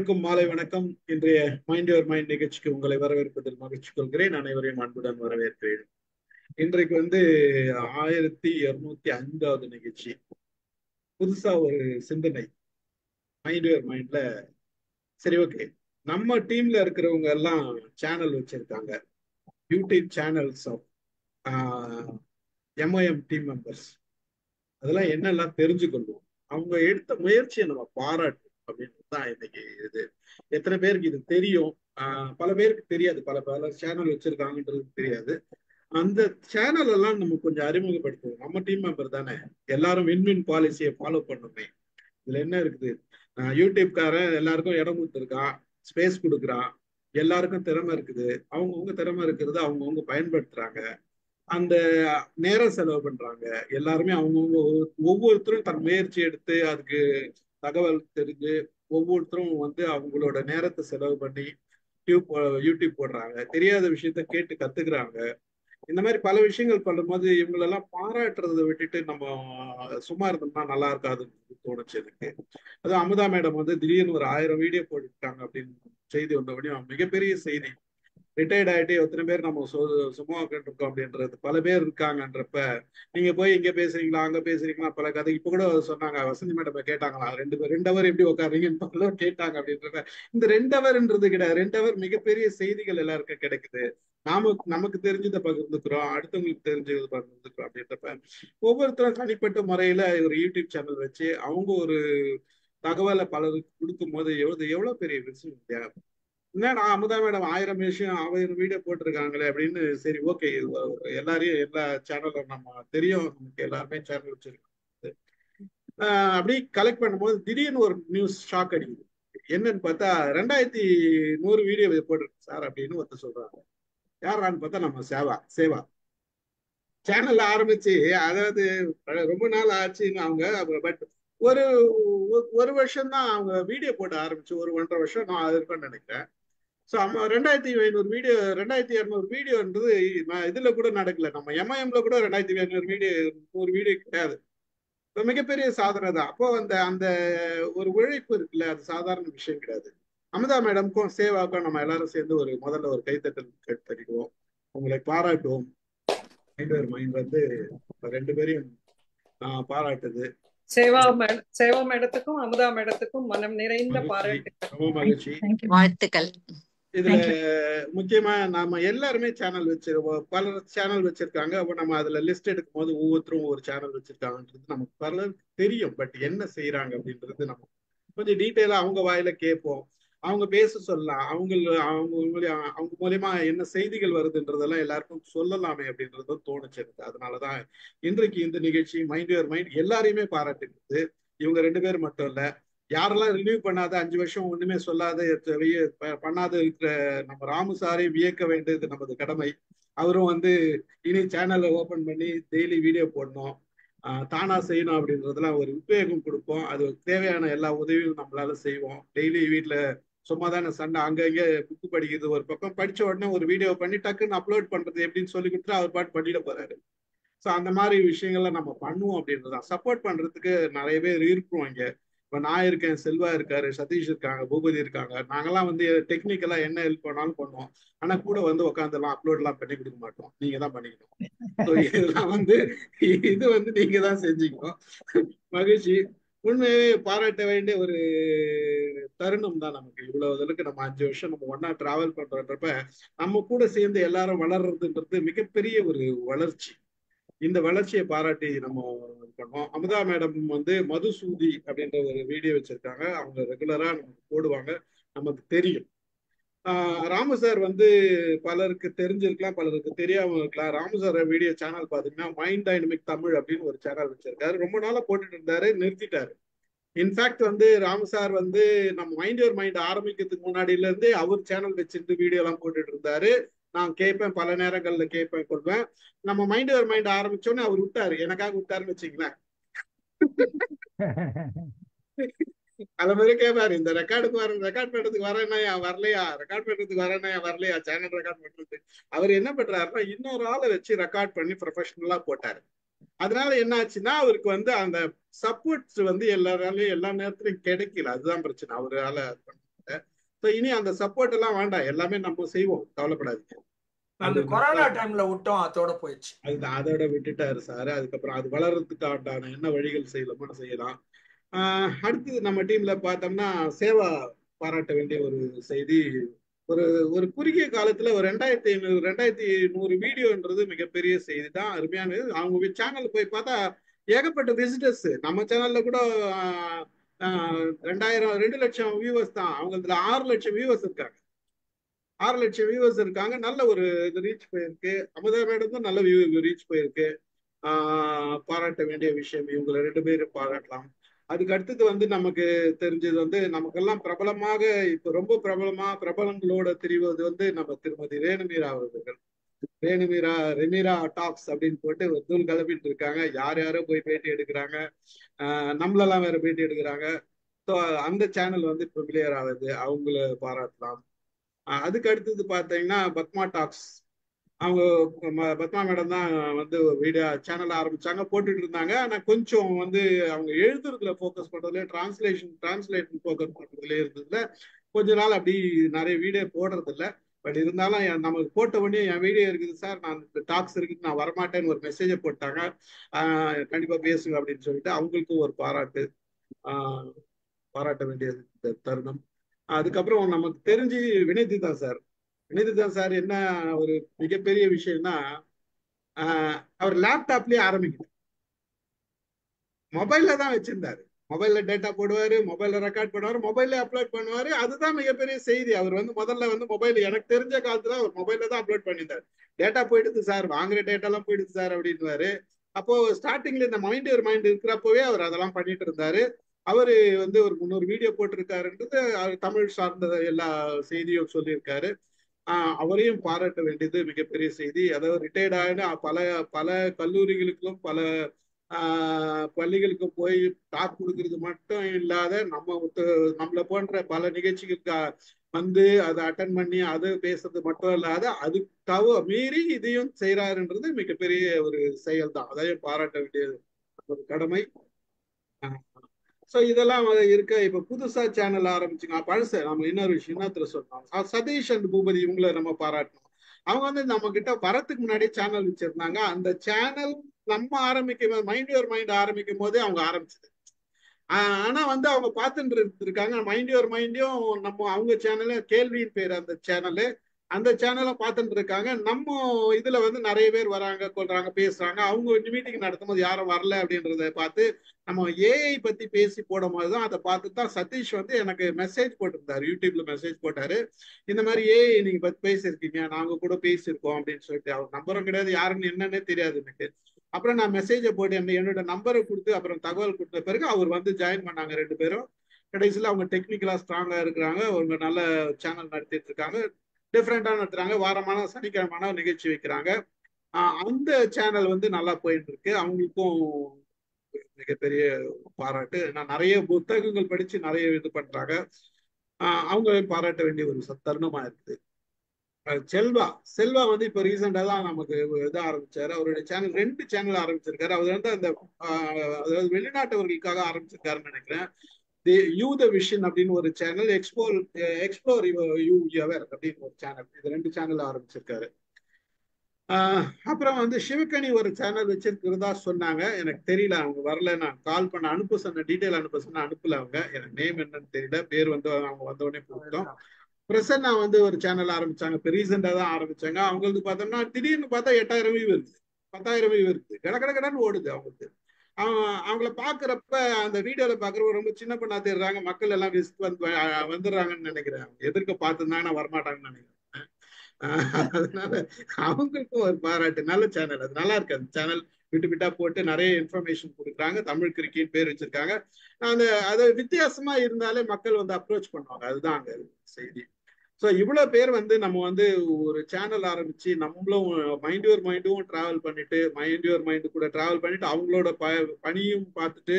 அனைவருக்கும் மாலை வணக்கம். இன்றைய மைண்ட் யுவர் மைண்ட் நிகழ்ச்சிக்கு உங்களை வரவேற்பதில் மகிழ்ச்சி கொள்கிறேன். அனைவரையும் அன்புடன் வரவேற்கிறேன். இன்றைக்கு 1205வது நிகழ்ச்சி. புதுசா ஒரு சிந்தனை மைண்ட் யுவர் மைண்ட்ல. சரி, ஓகே. நம்ம டீம்ல இருக்கிறவங்க எல்லாம் சேனல் வச்சிருக்காங்க, YouTube channels of MIM team members. அதெல்லாம் என்னெல்லாம் தெரிஞ்சுக்கொள்வோம், அவங்க எடுத்த முயற்சியை நம்ம பாராட்டு அப்படின்றது தான் இன்னைக்கு. இது எத்தனை பேருக்கு இது தெரியும்? பல பேருக்கு தெரியாது. பல பல சேனல் வச்சிருக்காங்கன்றது தெரியாது. அந்த சேனல் எல்லாம் நம்ம கொஞ்சம் அறிமுகப்படுத்துவோம். நம்ம டீம் மெம்பர் தானே, எல்லாரும் வின்வின் பாலிசியை ஃபாலோ பண்ணுமே. இதுல என்ன இருக்குது? யூடியூப்காரன் எல்லாருக்கும் இடம் கொடுத்துருக்கான், ஸ்பேஸ் கொடுக்குறான், எல்லாருக்கும் திறமை இருக்குது. அவங்கவுங்க திறமை இருக்கிறது அவங்கவுங்க பயன்படுத்துறாங்க, அந்த நேரம் செலவு பண்றாங்க. எல்லாருமே அவங்கவுங்க ஒவ்வொருத்தரும் தன் முயற்சி எடுத்து அதுக்கு தகவல் தெரிஞ்சு ஒவ்வொருத்தரும் அவங்களோட நேரத்தை செலவு பண்ணி யூடியூப் போடுறாங்க, தெரியாத விஷயத்த கேட்டு கத்துக்கிறாங்க. இந்த மாதிரி பல விஷயங்கள் பண்ணும்போது இவங்களெல்லாம் பாராட்டுறதை விட்டுட்டு நம்ம சும்மா இருந்தோம்னா நல்லா இருக்காதுன்னு தோணுச்சு எனக்கு. அதுவும் அமுதா மேடம் திடீர்னு ஒரு 1000 வீடியோ போட்டுட்டாங்க அப்படின்னு செய்தி வந்தபடியும் மிகப்பெரிய செய்தி. ரிட்டையர்ட் ஆகிட்டு எத்தனை பேர் நம்ம சும்மா உட்காந்துருக்கோம் அப்படின்றது பல பேர் இருக்காங்கன்றப்ப, நீங்க போய் இங்க பேசுறீங்களா அங்க பேசுறீங்களா பல கதை. இப்ப கூட சொன்னாங்க, வசந்தி மேடம் கேட்டாங்களா, 2 ஹவர் எப்படி உட்காருறீங்கன்னு கேட்டாங்க அப்படின்றப்ப, இந்த 2 ஹவர்ன்றது கிடையாது. 2 ஹவர் மிகப்பெரிய செய்திகள் எல்லாருக்கும் கிடைக்குது. நமக்கு தெரிஞ்சதை பகிர்ந்துக்கிறோம், அடுத்தவங்களுக்கு தெரிஞ்சதை பகிர்ந்துக்கிறோம் அப்படின்றப்ப ஒவ்வொருத்தரும் தனிப்பட்ட முறையில ஒரு யூடியூப் சேனல் வச்சு அவங்க ஒரு தகவலை பலருக்கு கொடுக்கும் போது எவ்வளவு பெரிய விஷயம் இல்லையா? என்னடா அமுதா மேடம் 1000 வீடியோ போட்டிருக்காங்களே அப்படின்னு. சரி, ஓகே, எல்லாரையும் எல்லா சேனலும் நம்ம தெரியும், நமக்கு எல்லாருமே சேனல் வச்சிருக்கோம். அப்படி கலெக்ட் பண்ணும்போது திடீர்னு ஒரு நியூஸ் ஷாக் அடிக்குது. என்னன்னு பார்த்தா 2100 வீடியோ போட்டிருக்கு சார் அப்படின்னு ஒருத்தர் சொல்றாங்க. யாரான்னு பார்த்தா நம்ம சேவா சேனல்ல ஆரம்பிச்சு, அதாவது ரொம்ப நாள் ஆச்சுன்னு அவங்க. பட் ஒரு ஒரு வருஷம் தான் அவங்க வீடியோ போட ஆரம்பிச்சு, ஒரு 1.5 வருஷம் நான் இருக்குன்னு நினைக்கிறேன். ஸோ 2500 வீடியோ, 2200 வீடியோன்றது நான் இதுல கூட நடக்கல. நம்ம எம்ஐஎம்ல கூட 2500 வீடியோ, 100 வீடியோ கிடையாது. மிகப்பெரிய சாதனை தான். அப்போ அந்த அந்த ஒரு உழைப்பு இருக்குல்ல, அது சாதாரண விஷயம் கிடையாது. அமுதா மேடம்க்கும் சேவாக்கும் நம்ம எல்லாரும் சேர்ந்து முதல்ல ஒரு கைத்தட்டல் தட்டிடுவோம், உங்களை பாராட்டுவோம். மைண்ட் 2 பேரையும் பாராட்டுது. சேவா மேடத்துக்கும் அமுதா மேடத்துக்கும் மனம் நிறைந்த பாராட்டுகள், ரொம்ப மகிழ்ச்சி, வாழ்த்துக்கள். இதுல முக்கியமா நாம எல்லாருமே சேனல் வச்சிருக்கோம், பலர் சேனல் வச்சிருக்காங்க. அப்ப நம்ம அதுல லிஸ்ட் எடுக்கும் போது ஒவ்வொருத்தரும் ஒரு சேனல் வச்சிருக்காங்கன்றது நமக்கு பலருக்கு தெரியும். பட் என்ன செய்யறாங்க அப்படின்றது நம்ம கொஞ்சம் டீட்டெயிலா அவங்க வாயில கேட்போம். அவங்க பேச சொல்லலாம், அவங்க மூலியமா என்ன செய்திகள் வருதுன்றதெல்லாம் எல்லாருக்கும் சொல்லலாமே அப்படின்றதும் தோணுச்சு எனக்கு. அதனாலதான் இன்றைக்கு இந்த நிகழ்ச்சி மைண்ட் யுவர் மைண்ட் எல்லாரையுமே பாராட்டுகிறது. இவங்க 2 பேர் மட்டும் இல்ல, யாரெல்லாம் ரினியூ பண்ணாத 5 வருஷம் ஒண்ணுமே சொல்லாத பண்ணாத இருக்கிற நம்ம ராமு சாரை வியக்க வேண்டியது நமது கடமை. அவரும் இனி சேனலை ஓபன் பண்ணி டெய்லி வீடியோ போடணும், தானா செய்யணும் அப்படின்றதுலாம் ஒரு உத்வேகம் கொடுப்போம். அது தேவையான எல்லா உதவியும் நம்மளால செய்வோம். டெய்லி வீட்டுல சும்மா தானே சண்டை, அங்கங்க புக்கு படிக்கிறது ஒரு பக்கம், படிச்ச உடனே ஒரு வீடியோ பண்ணி டக்குன்னு அப்லோட் பண்றது எப்படின்னு சொல்லி கொடுத்துட்டு அவர் பாட்டு பண்ணிட போறாரு. ஸோ அந்த மாதிரி விஷயங்கள்ல நம்ம பண்ணுவோம் அப்படின்றதான். சப்போர்ட் பண்றதுக்கு நிறைய பேர் இருக்கிறோம் இங்க. இப்ப நான் இருக்கேன், செல்வா இருக்காரு, சதீஷ் இருக்காங்க, பூபதி இருக்காங்க. நாங்கெல்லாம் டெக்னிக்கலா என்ன ஹெல்ப் பண்ணாலும் பண்ணுவோம். ஆனா கூட உட்காந்துலாம் அப்லோட் எல்லாம் பண்ணி கொடுக்க மாட்டோம், நீங்க தான் பண்ணிக்கணும். இதெல்லாம் நீங்க தான் செஞ்சுக்கணும். மகிழ்ச்சி. உண்மையே பாராட்ட வேண்டிய ஒரு தருணம் தான் நமக்கு. இவ்வளவு அளவுக்கு நம்ம 5 வருஷம் நம்ம ஒன்னா டிராவல் பண்றப்ப நம்ம கூட சேர்ந்து எல்லாரும் வளர்றதுன்றது மிகப்பெரிய ஒரு வளர்ச்சி. இந்த வளர்ச்சியை பாராட்டி நம்ம பண்ணோம். அமுதா மேடம் மதுசூதி அப்படின்ற ஒரு வீடியோ வச்சிருக்காங்க, அவங்க ரெகுலரா நமக்கு போடுவாங்க, நமக்கு தெரியும். ராமு சார் பலருக்கு தெரிஞ்சிருக்கலாம், பலருக்கு தெரியாம இருக்கலாம். ராமு சார் வீடியோ சேனல் பாத்தீங்கன்னா மைண்ட் டைனமிக் தமிழ் அப்படின்னு ஒரு சேனல் வச்சிருக்காரு. ரொம்ப நாளா போட்டுட்டு இருந்தாரு, நிறுத்திட்டாரு. இன்ஃபேக்ட் ராமு சார் நம்ம மைண்ட் யுவர் மைண்ட் ஆரம்பிக்கிறதுக்கு முன்னாடில இருந்தே அவர் சேனல் வச்சுட்டு வீடியோ எல்லாம் போட்டுட்டு இருந்தாரு. நான் கேட்பேன், பல நேரங்கள்ல கேட்பேன் கொள்வேன். நம்ம மைண்ட் யுவர் மைண்ட் ஆரம்பிச்சோன்னே அவர் விட்டாரு, எனக்காக விட்டாருன்னு வச்சுங்களேன். அது மாதிரி கேட்பாரு, இந்த ரெக்கார்ட் பண்றதுக்கு வரேன்னா வரலையா, ரெக்கார்ட் பண்றதுக்கு வரேன்னா வரலையா, சேனல் ரெக்கார்ட் பண்றது. அவர் என்ன பண்றாருன்னா இன்னொரு ஆளை வச்சு ரெக்கார்ட் பண்ணி ப்ரொஃபஷனலா போட்டாரு. அதனால என்ன ஆச்சுன்னா அவருக்கு அந்த சப்போர்ட்ஸ் எல்லாராலையும் எல்லா நேரத்திலையும் கிடைக்கல. அதுதான் பிரச்சனை. அவரால எங்ககிட்ட. ஸோ இனி அந்த சப்போர்ட் எல்லாம் வேண்டாம், எல்லாமே நம்ம செய்வோம், கவலைப்படாதீங்க அந்த அப்படின்னு கொரோனா தான். டைம்ல விட்டோம், அதோட போயிடுச்சு. அதோட விட்டுட்டாரு சார். அதுக்கப்புறம் அது வளர்றதுக்கான என்ன வழிகள் செய்யலாமோ செய்யலாம். அடுத்தது நம்ம டீம்ல பார்த்தோம்னா சேவா பாராட்ட வேண்டிய ஒரு செய்தி. ஒரு ஒரு குறுகிய காலத்துல ஒரு 2500 வீடியோன்றது மிகப்பெரிய செய்தி தான், அருமையானது. அவங்க சேனல் போய் பார்த்தா ஏகப்பட்ட விசிட்டர்ஸ். நம்ம சேனல்ல கூட 2 லட்சம் வியூவர்ஸ் தான், அவங்க இதுல 6 லட்சம் வியூவர்ஸ் இருக்காங்க. 6 லட்சம் வியூவர்ஸ் இருக்காங்க. நல்ல ஒரு ரீச் போயிருக்கு. அமுதா மேடம் தான் நல்ல ரீச் போயிருக்கு. பாராட்ட வேண்டிய விஷயம், இவங்களை 2 பேரும் பாராட்டலாம். அதுக்கு அடுத்தது வந்து நமக்கு தெரிஞ்சது வந்து நமக்கெல்லாம் பிரபலமாக இப்ப ரொம்ப பிரபலங்களோட தெரிவது வந்து நம்ம திருமதி ரேணுமீரா அவர்கள். ரெமீரா டாக்ஸ் அப்படின்னு போட்டு தூள் கிளப்பிட்டு இருக்காங்க. யார் யாரோ போய் பேட்டி எடுக்கிறாங்க, நம்மளெல்லாம் வேற பேட்டி எடுக்கிறாங்க. ஸோ அந்த சேனல் வந்து இப்போ கிளியர் ஆகுது, அவங்கள பாராட்டலாம். அதுக்கு அடுத்தது பார்த்தீங்கன்னா பத்மா டாக்ஸ். அவங்க பத்மா மேடம் தான் வந்து வீடியோ சேனல் ஆரம்பிச்சாங்க, போட்டுட்டு இருந்தாங்க. ஆனா கொஞ்சம் வந்து அவங்க எழுதுறதுல ஃபோக்கஸ் பண்றதுல, டிரான்ஸ்லேஷன் ஃபோக்கஸ் பண்றதுல இருந்ததுல கொஞ்ச நாள் அப்படி நிறைய வீடியோ போடுறது இல்லை. பட் இருந்தாலும் நமக்கு போட்ட உடனே என் வீடியோ இருக்குது சார், நான் டாக்ஸ் இருக்குது, நான் வரமாட்டேன்னு ஒரு மெசேஜை போட்டாங்க. கண்டிப்பா பேசுங்க அப்படின்னு சொல்லிட்டு அவங்களுக்கும் ஒரு பாராட்ட வேண்டிய தருணம். அதுக்கப்புறம் நமக்கு தெரிஞ்சு வினயதிதா சார் என்ன ஒரு மிகப்பெரிய விஷயம்னா, அவர் லேப்டாப்லயே ஆரம்பிக்கல, மொபைல்ல தான் வச்சிருந்தாரு. மொபைல்ல டேட்டா போடுவாரு, மொபைல்ல ரெக்கார்ட் பண்ணுவாரு, மொபைல்ல அப்லோட் பண்ணுவாரு. அதுதான் மிகப்பெரிய செய்தி. அவர் வந்து முதல்ல வந்து மொபைல், எனக்கு தெரிஞ்ச காலத்துல அவர் மொபைல்ல தான் அப்லோட் பண்ணியிருந்தாரு. டேட்டா போயிடுது சார், வாங்குற டேட்டா எல்லாம் போயிடுது சார் அப்படின்னுவாரு. அப்போ ஸ்டார்டிங்ல இந்த மைண்ட் ஒரு மைண்ட் இருக்கிறப்பவே அவர் அதெல்லாம் பண்ணிட்டு இருந்தாரு. அவரு வந்து ஒரு 300 வீடியோ போட்டிருக்காருன்றது தமிழ் சார்ந்த எல்லா செய்தியும் சொல்லியிருக்காரு. அவரையும் பாராட்ட வேண்டியது மிகப்பெரிய செய்தி. அதாவது ரிட்டையர்ட் ஆன பல பல கல்லூரிகளுக்கும் பல பள்ளிகளுக்கு போய் டாக் கொடுக்கறது மட்டும் இல்லாத நம்மளை போன்ற பல நிகழ்ச்சிகளுக்கு வந்து அதை அட்டன் பண்ணி அது பேசுறது மட்டும் இல்லாத அது மீறி இதையும் செய்யறாருன்றது மிகப்பெரிய ஒரு செயல் தான். அதையும் பாராட்ட வேண்டியது ஒரு கடமை. ஸோ இதெல்லாம் இருக்க. இப்ப புதுசா சேனல் ஆரம்பிச்சுங்க, பழச நம்ம இன்னொரு விஷயம் இன்னொருத்தர் சொன்னாங்க, சதீஷ் அண்ட் பூபதி, இவங்களை நம்ம பாராட்டணும். அவங்க வந்து நம்ம கிட்ட வரத்துக்கு முன்னாடியே சேனல் வச்சிருந்தாங்க. அந்த சேனல் நம்ம ஆரம்பிக்கும் மைண்ட் யுவர் மைண்ட் ஆரம்பிக்கும் போதே அவங்க ஆரம்பிச்சது. ஆனா வந்து அவங்க பார்த்துட்டு இருக்காங்க மைண்ட் யுவர் மைண்டையும், நம்ம அவங்க சேனலு கேள்வியின் பேர் அந்த சேனலு, அந்த சேனலும் பார்த்துட்டு இருக்காங்க. நம்ம இதுல வந்து நிறைய பேர் வராங்க, கொள்றாங்க, பேசுறாங்க. அவங்க மீட்டிங் நடத்தும் போது யாரும் வரல அப்படின்றத பார்த்து நம்ம ஏஐ பத்தி பேசி போடும் போதுதான் அதை பார்த்து தான் சதீஷ் வந்து எனக்கு மெசேஜ் போட்டிருந்தாரு, யூடியூப்ல மெசேஜ் போட்டாரு. இந்த மாதிரி ஏஐ நீங்க பத்தி பேசியிருக்கீங்க, நாங்க கூட பேசியிருக்கோம் அப்படின்னு சொல்லிட்டு. அவர் நம்பரும் கிடையாது, யாருன்னு என்னன்னே தெரியாது எனக்கு. அப்புறம் நான் மெசேஜை போட்டு என்னோட நம்பரை கொடுத்து அப்புறம் தகவல் கொடுத்த பிறகு அவர் வந்து ஜாயின் பண்ணாங்க 2 பேரும். கடைசியில் அவங்க டெக்னிக்கலா ஸ்ட்ராங்கா இருக்கிறாங்க, அவங்க நல்ல சேனல் நடத்திட்டு இருக்காங்க, டிஃப்ரெண்டா நடத்துறாங்க, வாரமான சனிக்கிழமான நிகழ்ச்சி வைக்கிறாங்க. அந்த சேனல் வந்து நல்லா போயிட்டு இருக்கு. அவங்களுக்கும் மிகப்பெரிய பாராட்டு. நான் நிறைய புத்தகங்கள் படிச்சு நிறைய இது பண்றாங்க. அவங்களையும் பாராட்ட வேண்டிய ஒரு தருணமா இருக்குது. செல்வா வந்து இப்ப ரீசெண்டா தான் நமக்கு இதை ஆரம்பிச்சாரு. அவருடைய சேனல் 2 சேனல் ஆரம்பிச்சிருக்காரு. அவர் வந்து அந்த அதாவது வெளிநாட்டவர்களுக்காக ஆரம்பிச்சிருக்காருன்னு நினைக்கிறேன். யூ த விஷன் அப்படின்னு ஒரு சேனல், எக்ஸ்ப்ளோர் யூ எவர் அப்படின்னு ஒரு சேனல். இது 2 சேனல் ஆரம்பிச்சிருக்காரு. அப்புறம் வந்து சிவகனி ஒரு சேனல் வச்சிருக்கிறதா சொன்னாங்க, எனக்கு தெரியல, அவங்க வரல. நான் கால் பண்ண அனுப்ப சொன்ன, டீட்டெயில் அனுப்ப சொன்ன, அனுப்பல. அவங்க எனக்கு நேம் என்னன்னு தெரியல, பேர் வந்து அவங்க வந்த உடனே கொடுத்தோம். பிரசன்னா வந்து ஒரு சேனல் ஆரம்பிச்சாங்க, இப்போ ரீசெண்டா தான் ஆரம்பிச்சாங்க. அவங்களுக்கு பார்த்தோம்னா திடீர்னு பார்த்தா 8000 வியூ வருது, 10,000 வியூ வருது, கடன்னு ஓடுது அவங்களுக்கு. அவங்கள பாக்குறப்ப அந்த வீடியோல பாக்குறப்ப ரொம்ப சின்ன பண்ணா தெரியுறாங்க. மக்கள் எல்லாம் வந்துடுறாங்கன்னு நினைக்கிறேன். எதிர்க்க பார்த்துருந்தாங்கன்னா வரமாட்டாங்கன்னு நினைக்கிறேன். அதனால அவங்களுக்கும் ஒரு பாராட்டு. நல்ல சேனல், அது நல்லா இருக்கு. அந்த சேனல் விட்டு விட்டா போட்டு நிறைய இன்ஃபர்மேஷன் கொடுக்குறாங்க. தமிழ் கிரிக்கெட் பேர் வச்சிருக்காங்க. அது வித்தியாசமா இருந்தாலே மக்கள் வந்து அப்ரோச் பண்ணுவாங்க, அதுதான் அங்க செய்தி. ஸோ இவ்வளவு பேர் வந்து நம்ம வந்து ஒரு சேனல் ஆரம்பிச்சு நம்மளும் மைண்ட் யுவர் மைண்டும் டிராவல் பண்ணிட்டு, மைண்ட் யுவர் மைண்டு கூட டிராவல் பண்ணிட்டு அவங்களோட பணியும் பார்த்துட்டு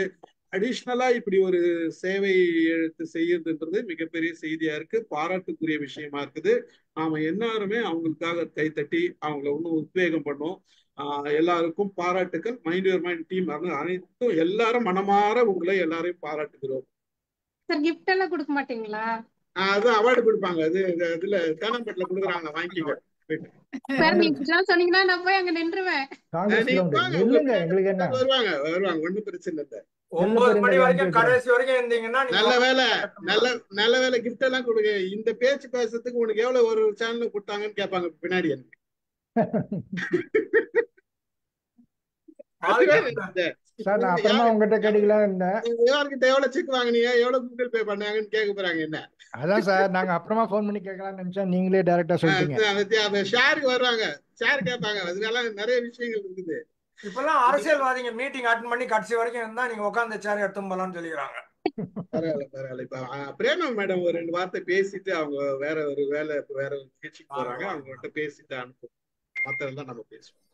அடிஷ்னலா இப்படி ஒரு சேவை எடுத்து செய்யறதுன்றது மிகப்பெரிய செய்தியா இருக்கு, பாராட்டுக்குரிய விஷயமா இருக்குது. நாம எல்லாருமே அவங்களுக்காக கைத்தட்டி அவங்கள இன்னும் உத்வேகம் பண்ணோம். எல்லாருக்கும் பாராட்டுக்கள். மைண்ட் யுவர் மைண்ட் டீம் அனைத்தும் எல்லாரும் மனமாற உங்களை எல்லாரையும் பாராட்டுகிறோம். சார் கிஃப்ட் எல்லாம் கொடுக்க மாட்டீங்களா? அது அவார்டு கொடுப்பாங்க. அது இதுல தேனாம்பேட்டில் கொடுக்குறாங்க, வாங்கிக்கோங்க. சார் நீங்க இப்படிலாம் சொன்னீங்கன்னா நான் போய் அங்க நின்றுவேன். காங்கிரஸ் நீங்க கிரவுண்டு வாங்க, உங்க நில்லுங்க, பின்னாடி எங்களுக்கு என்ன வருவாங்க வருவாங்க, ஒன்றும் பிரச்சனை இல்லை. 9 மணி வரைக்கும் கடைசி வரைக்கும் இருந்தீங்கன்னா நல்ல நீங்க வேலை, நல்ல வேலை. கிஃப்ட் எல்லாம் கொடுங்க. இந்த பேச்சு பேசுறதுக்கு உனக்கு எவ்வளவு ஒரு சேனல் கொடுத்தாங்கன்னு கேட்பாங்க பின்னாடி எனக்கு. சார் நான் அப்புறமா உங்ககிட்ட கேட்டுக்கலாம் இருந்தேன். யார்கிட்ட எவ்வளவு செக் வாங்கினீங்க, எவ்வளவு கூகுள் பே பண்ணாங்கன்னு கேட்க போறாங்க. என்ன அதான் சார் நாங்க அப்புறமா ஃபோன் பண்ணி கேட்கலாம்னு நினைச்சா நீங்களே டைரக்டா சொல்லிட்டீங்க. ஷேருக்கு வருவாங்க, ஷேர் கேட்பாங்க. அதனால நிறைய விஷயங்கள் இருக்குது. இப்பெல்லாம் அரசியல்வாதிங்க மீட்டிங் அட்டன் பண்ணி கடைசி வரைக்கும் இருந்தா நீங்க உட்காந்து சேர் எடுத்து போலாம்னு சொல்லிக்கிறாங்க. பரவாயில்ல. இப்ப பிரேமா மேடம் ஒரு 2 வார்த்தை பேசிட்டு அவங்க வேற ஒரு நிகழ்ச்சிக்கு போறாங்க. அவங்கள்ட்ட பேசிட்டு அனுப்பும். மத்ததெல்லாம் நம்ம பேசுவோம்.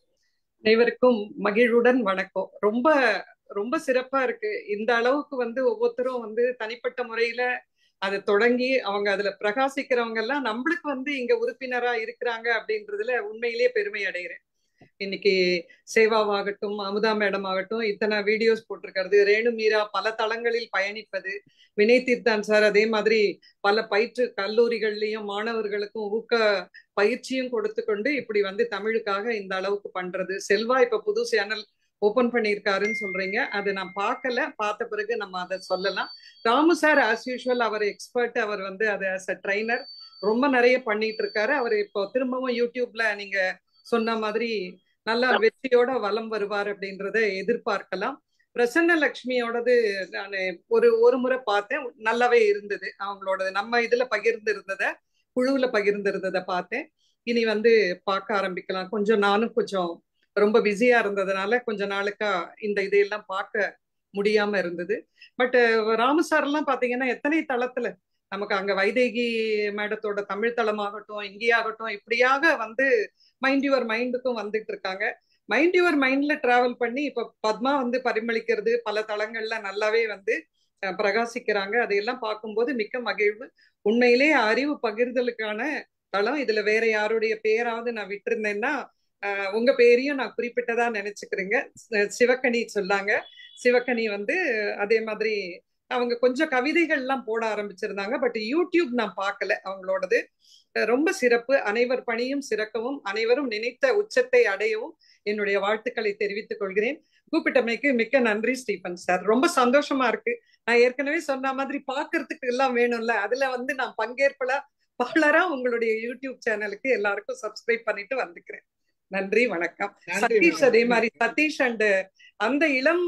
அனைவருக்கும் மகிழ்வுடன் வணக்கம். ரொம்ப ரொம்ப சிறப்பா இருக்கு. இந்த அளவுக்கு ஒவ்வொருத்தரும் தனிப்பட்ட முறையில அதை தொடங்கி அவங்க அதுல பிரகாசிக்கிறவங்க எல்லாம் நம்மளுக்கு இங்க உறுப்பினரா இருக்கிறாங்க அப்படின்றதுல உண்மையிலேயே பெருமை அடைகிறேன். இன்னைக்கு சேவாவாகட்டும், அமுதா மேடம் ஆகட்டும், இத்தனை வீடியோஸ் போட்டிருக்கிறது, ரேணு மீரா பல தளங்களில் பயணிப்பது, வினய் தீர்த்தான் சார் அதே மாதிரி பல பயிற்று கல்லூரிகள்லயும் மாணவர்களுக்கும் ஊக்க பயிற்சியும் கொடுத்து கொண்டு இப்படி தமிழுக்காக இந்த அளவுக்கு பண்றது. செல்வா இப்ப புது சேனல் ஓபன் பண்ணியிருக்காருன்னு சொல்றீங்க, அது நான் பார்க்கல, பார்த்த பிறகு நம்ம அதை சொல்லலாம். ராமு சார் ஆஸ் யூஷுவல் அவர் எக்ஸ்பர்ட், அவர் அதை ஆஸ் அ ட்ரைனர் ரொம்ப நிறைய பண்ணிட்டு இருக்காரு. அவர் இப்போ திரும்பவும் யூடியூப்ல நீங்க சொன்ன மாதிரி நல்லா வெற்றியோட வலம் வருவார் அப்படின்றத எதிர்பார்க்கலாம். பிரசன்ன லட்சுமியோடது நான் ஒரு முறை பார்த்தேன், நல்லாவே இருந்தது. அவங்களோட நம்ம இதுல பகிர்ந்து குழுவுல பகிர்ந்திருந்ததை பார்த்தேன். இனி பார்க்க ஆரம்பிக்கலாம். நானும் கொஞ்சம் ரொம்ப பிஸியா இருந்ததுனால கொஞ்ச நாளுக்கா இந்த இதையெல்லாம் பார்க்க முடியாம இருந்தது. பட் ராமு சார் எல்லாம் பாத்தீங்கன்னா எத்தனை தளத்துல நமக்கு அங்க வைதேகி மேடத்தோட தமிழ் தளமாகட்டும், இங்கேயாகட்டும், இப்படியாக மைண்ட் யுவர் மைண்டுக்கும் வந்துட்டு இருக்காங்க. மைண்ட் யுவர் மைண்ட்ல டிராவல் பண்ணி இப்ப பத்மா பரிமளிக்கிறது, பல தளங்கள்ல நல்லாவே பிரகாசிக்கிறாங்க. அதையெல்லாம் பார்க்கும்போது மிக்க மகிழ்வு. உண்மையிலே அறிவு பகிர்தலுக்கான தளம். இதுல வேற யாருடைய பேராவது நான் விட்டிருந்தேன்னா உங்க பேரையும் நான் குறிப்பிட்டதா நினைச்சுக்கிறேங்க. சிவக்கனி சொல்லாங்க. சிவக்கனி அதே மாதிரி அவங்க கொஞ்சம் கவிதைகள் எல்லாம் போட ஆரம்பிச்சிருந்தாங்க. பட் யூடியூப் நான் பார்க்கல அவங்களோடது. ரொம்ப சிறப்பு. அனைவர் பணியும் சிறக்கவும், அனைவரும் நினைத்த உச்சத்தை அடையவும் என்னுடைய வாழ்த்துக்களை தெரிவித்துக் கொள்கிறேன். கூப்பிட்டமைக்கு மிக்க நன்றி ஸ்டீபன் சார். ரொம்ப சந்தோஷமா இருக்கு. நான் ஏற்கனவே சொன்ன மாதிரி பாக்குறதுக்கு எல்லாம் வேணும்ல, அதுல நான் பலரா உங்களுடைய யூடியூப் சேனலுக்கு எல்லாருக்கும் சப்ஸ்கிரைப் பண்ணிட்டு வந்துக்கிறேன். நன்றி, வணக்கம். சதீஷ் அதே மாதிரி சதீஷ் அண்ட் அந்த இளம்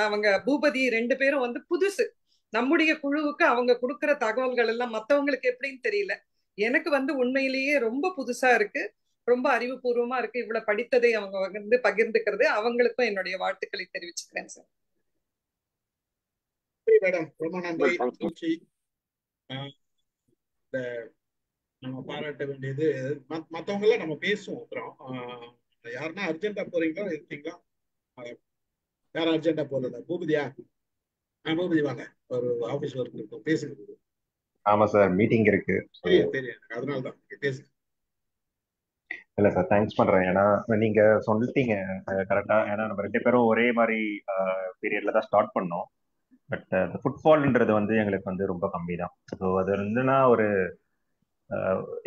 அவங்க பூபதி 2 பேரும் புதுசு நம்முடைய குழுவுக்கு. அவங்க கொடுக்கிற தகவல்கள் எல்லாம் மத்தவங்களுக்கு எப்படின்னு தெரியல, எனக்கு உண்மையிலேயே ரொம்ப புதுசா இருக்கு, ரொம்ப அறிவுபூர்வமா இருக்கு. இவ்வளவு படித்ததை அவங்க பகிர்ந்துக்கிறது, அவங்களுக்கும் என்னுடைய வாழ்த்துக்களை தெரிவிச்சுக்கிறேன் சார். மேடம் ரொம்ப நன்றி. நம்ம பாராட்ட வேண்டியது மத்தவங்க எல்லாம் நம்ம பேசுவோம். அப்புறம் யாருன்னா அர்ஜென்டா போறீங்களா, இருக்கீங்களா? யாரும் அர்ஜென்டா போறதா? பூபதியா? பூபதி வாங்க, ஒரு ஆபீஸ் ஒர்க் இருக்கும், பேசுங்க. ஆமா சார், மீட்டிங் இருக்கு. தெரியும், அதனாலதான் பேசுங்க. இல்ல சார், தேங்க்ஸ் பண்றேன். ஏன்னா நீங்க சொல்லிட்டீங்க கரெக்டா. ஏன்னா நம்ம 2 பேரும் ஒரே மாதிரி பீரியட்ல தான் ஸ்டார்ட் பண்ணோம். பட் அந்த ஃபுட்பால்ன்றது எங்களுக்கு ரொம்ப கம்மி தான். ஸோ அது இருந்துன்னா ஒரு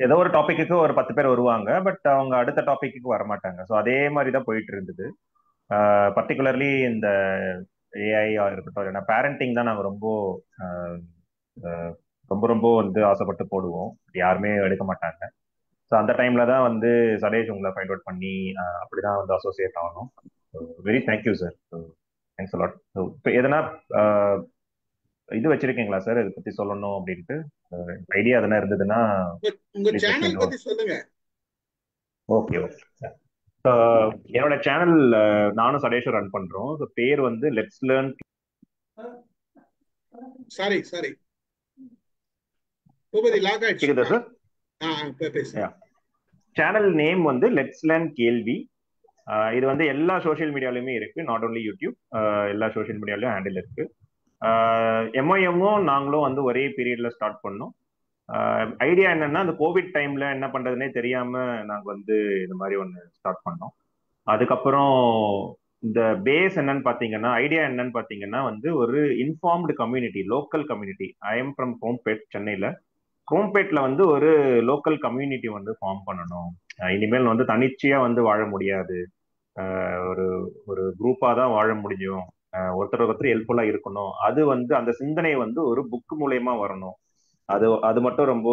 ஏதோ ஒரு டாபிக்கு ஒரு 10 பேர் வருவாங்க, பட் அவங்க அடுத்த டாபிக்கு வர மாட்டாங்க. ஸோ அதே மாதிரி தான் போயிட்டு இருந்தது. பர்டிகுலர்லி இந்த ஏஐ இருக்கட்டும், இல்லைன்னா பேரண்டிங் தான் நாங்கள் ரொம்ப ரொம்ப ரொம்ப ஆசைப்பட்டு போடுவோம். யாருமே எடுக்க மாட்டாங்க. ஸோ அந்த டைம்ல தான் சதேஷ் உங்களை ஃபைண்ட் அவுட் பண்ணி அப்படிதான் அசோசியேட் ஆகணும். Very thank you sir. Thanks a lot. இப்போ எதனா இது வச்சிருக்கீங்களா சார், இதை பத்தி சொல்லணும் அப்படின்ட்டு ஐடியா எதனா இருந்ததுன்னா சொல்லுங்க. Okay okay. என்னோட சேனல் நானும் சதேஷும் ரன் பண்றோம். பேர் let's learn. Sorry Bhupathi lock ஆயிடுச்சு sir. Channel name let's learn கேள்வி. இது எல்லா சோஷியல் மீடியாலுமே இருக்கு, நாட் ஓன்லி யூடியூப். எல்லா சோஷியல் மீடியாலையும் ஹேண்டில் இருக்கு. எம்ஐஎம்மும் நாங்களும் ஒரே பீரியட்ல ஸ்டார்ட் பண்ணோம். ஐடியா என்னன்னா, அந்த கோவிட் டைம்ல என்ன பண்றதுன்னே தெரியாம நாங்க இந்த மாதிரி ஒன்று ஸ்டார்ட் பண்ணோம். அதுக்கப்புறம் இந்த பேஸ் என்னன்னு பாத்தீங்கன்னா, ஐடியா என்னன்னு பாத்தீங்கன்னா வந்து ஒரு informed community, local community. I am from Chromepet, சென்னையில. குரோம்பேட்ல வந்து ஒரு லோக்கல் கம்யூனிட்டி வந்து ஃபார்ம் பண்ணணும். இனிமேல் வந்து தனிச்சையா வந்து வாழ முடியாது. ஒரு ஒரு குரூப்பா தான் வாழ முடியும். ஒருத்தர் ஒருத்தர் ஹெல்ப்ஃபுல்லா இருக்கணும். அது வந்து அந்த சிந்தனை வந்து ஒரு புக் மூலயமா வரணும். அது அது மட்டும் ரொம்ப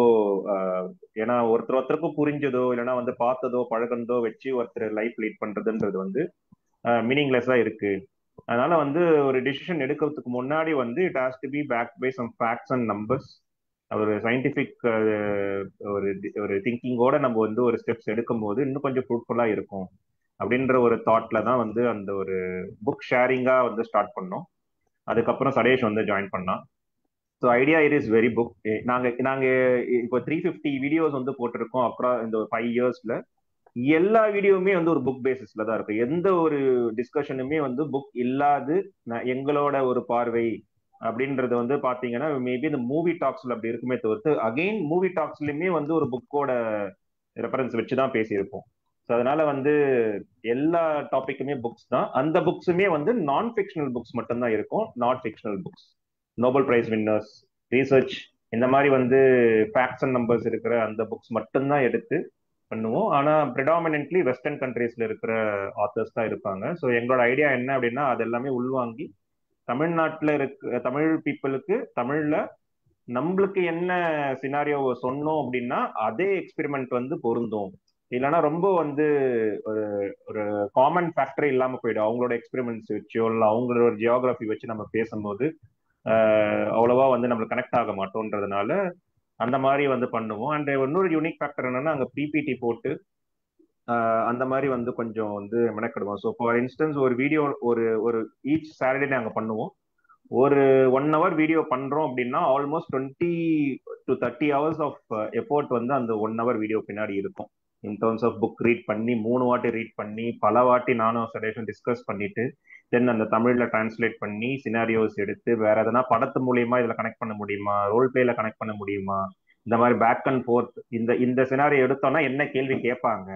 ஏன்னா ஒருத்தர் ஒருத்தருக்கும் புரிஞ்சதோ இல்லைன்னா வந்து பார்த்ததோ பழகுனதோ வச்சு ஒருத்தர் லைஃப் லீட் பண்றதுன்றது வந்து மீனிங்லெஸ்ஸா இருக்கு. அதனால வந்து ஒரு டிசிஷன் எடுக்கிறதுக்கு முன்னாடி வந்து it has to be back by some facts and numbers. ஒரு சயின்டிபிக் ஒரு ஒரு திங்கிங்கோட நம்ம வந்து ஒரு ஸ்டெப்ஸ் எடுக்கும் போது இன்னும் கொஞ்சம் ஃப்ரூட்ஃபுல்லா இருக்கும் அப்படின்ற ஒரு தாட்ல தான் வந்து அந்த ஒரு புக் ஷேரிங்கா வந்து ஸ்டார்ட் பண்ணோம். அதுக்கப்புறம் சடேஷ் வந்து ஜாயின் பண்ணான். So idea it is very book. நாங்க இப்போ 350 வீடியோஸ் வந்து போட்டிருக்கோம் அப்புறம் இந்த 5 இயர்ஸ்ல. எல்லா வீடியோவுமே வந்து ஒரு புக் பேசிஸ்ல தான் இருக்கும். எந்த ஒரு டிஸ்கஷனுமே வந்து புக் இல்லாது எங்களோட ஒரு பார்வை அப்படின்றது வந்து பாத்தீங்கன்னா மேபி இந்த மூவி டாக்ஸ்ல அப்படி இருக்குமே தவிர்த்து அகெயின் மூவி டாக்ஸ்லயுமே வந்து ஒரு புக்கோட ரெஃபரன்ஸ் வச்சுதான் பேசியிருப்போம். ஸோ அதனால வந்து எல்லா டாபிக்குமே புக்ஸ் தான். அந்த புக்ஸுமே வந்து நான் ஃபிக்ஷனல் புக்ஸ் மட்டும்தான் இருக்கும், not fictional books. Nobel prize winners, research, இந்த மாதிரி வந்து ஃபேக்ட்ஸ் அண்ட் நம்பர்ஸ் இருக்கிற அந்த புக்ஸ் மட்டும்தான் எடுத்து பண்ணுவோம். ஆனா ப்ரிடாமினென்ட்லி வெஸ்டர்ன் கண்ட்ரீஸ்ல இருக்கிற ஆத்தர்ஸ் தான் இருப்பாங்க. ஸோ எங்களோட ஐடியா என்ன அப்படின்னா அது எல்லாமே உள்வாங்கி தமிழ்நாட்டில் இருக்க தமிழ் பீப்புளுக்கு தமிழ்ல நம்மளுக்கு என்ன சினாரியோ சொன்னோம் அப்படின்னா அதே எக்ஸ்பெரிமெண்ட் வந்து பொருந்தும். இல்லைன்னா ரொம்ப வந்து ஒரு ஒரு காமன் ஃபேக்டர் இல்லாம போயிடும். அவங்களோட எக்ஸ்பெரிமெண்ட்ஸ் வச்சோ இல்லை அவங்களோட ஜியோகிராஃபி வச்சு நம்ம பேசும்போது அவ்வளவா வந்து நம்மளுக்கு கனெக்ட் ஆக மாட்டோன்றதுனால அந்த மாதிரி வந்து பண்ணுவோம். அண்ட் இன்னொரு யூனிக் ஃபேக்டர் என்னன்னா அங்கே பிபிடி போட்டு அந்த மாதிரி வந்து கொஞ்சம் வந்து மெனக்கிடுவோம். ஸோ ஃபார் இன்ஸ்டன்ஸ் ஒரு வீடியோ ஒரு ஒரு ஈச் சாட்டர்டே நாங்கள் பண்ணுவோம். ஒரு 1 hour வீடியோ பண்றோம் அப்படின்னா almost 20 to 30 hours of effort வந்து அந்த 1 hour வீடியோ பின்னாடி இருக்கும். In terms of book read பண்ணி 3 வாட்டி ரீட் பண்ணி பல வாட்டி நானும் சடேஷன் டிஸ்கஸ் பண்ணிட்டு தென் அந்த தமிழ்ல டிரான்ஸ்லேட் பண்ணி சினாரியோஸ் எடுத்து வேற எதனா படத்து மூலியமா இதுல கனெக்ட் பண்ண முடியுமா, ரோல் பிளேல கனெக்ட் பண்ண முடியுமா, இந்த மாதிரி பேக் அண்ட் ஃபோர்த் இந்த சினாரியோ எடுத்தோம்னா என்ன கேள்வி கேட்பாங்க,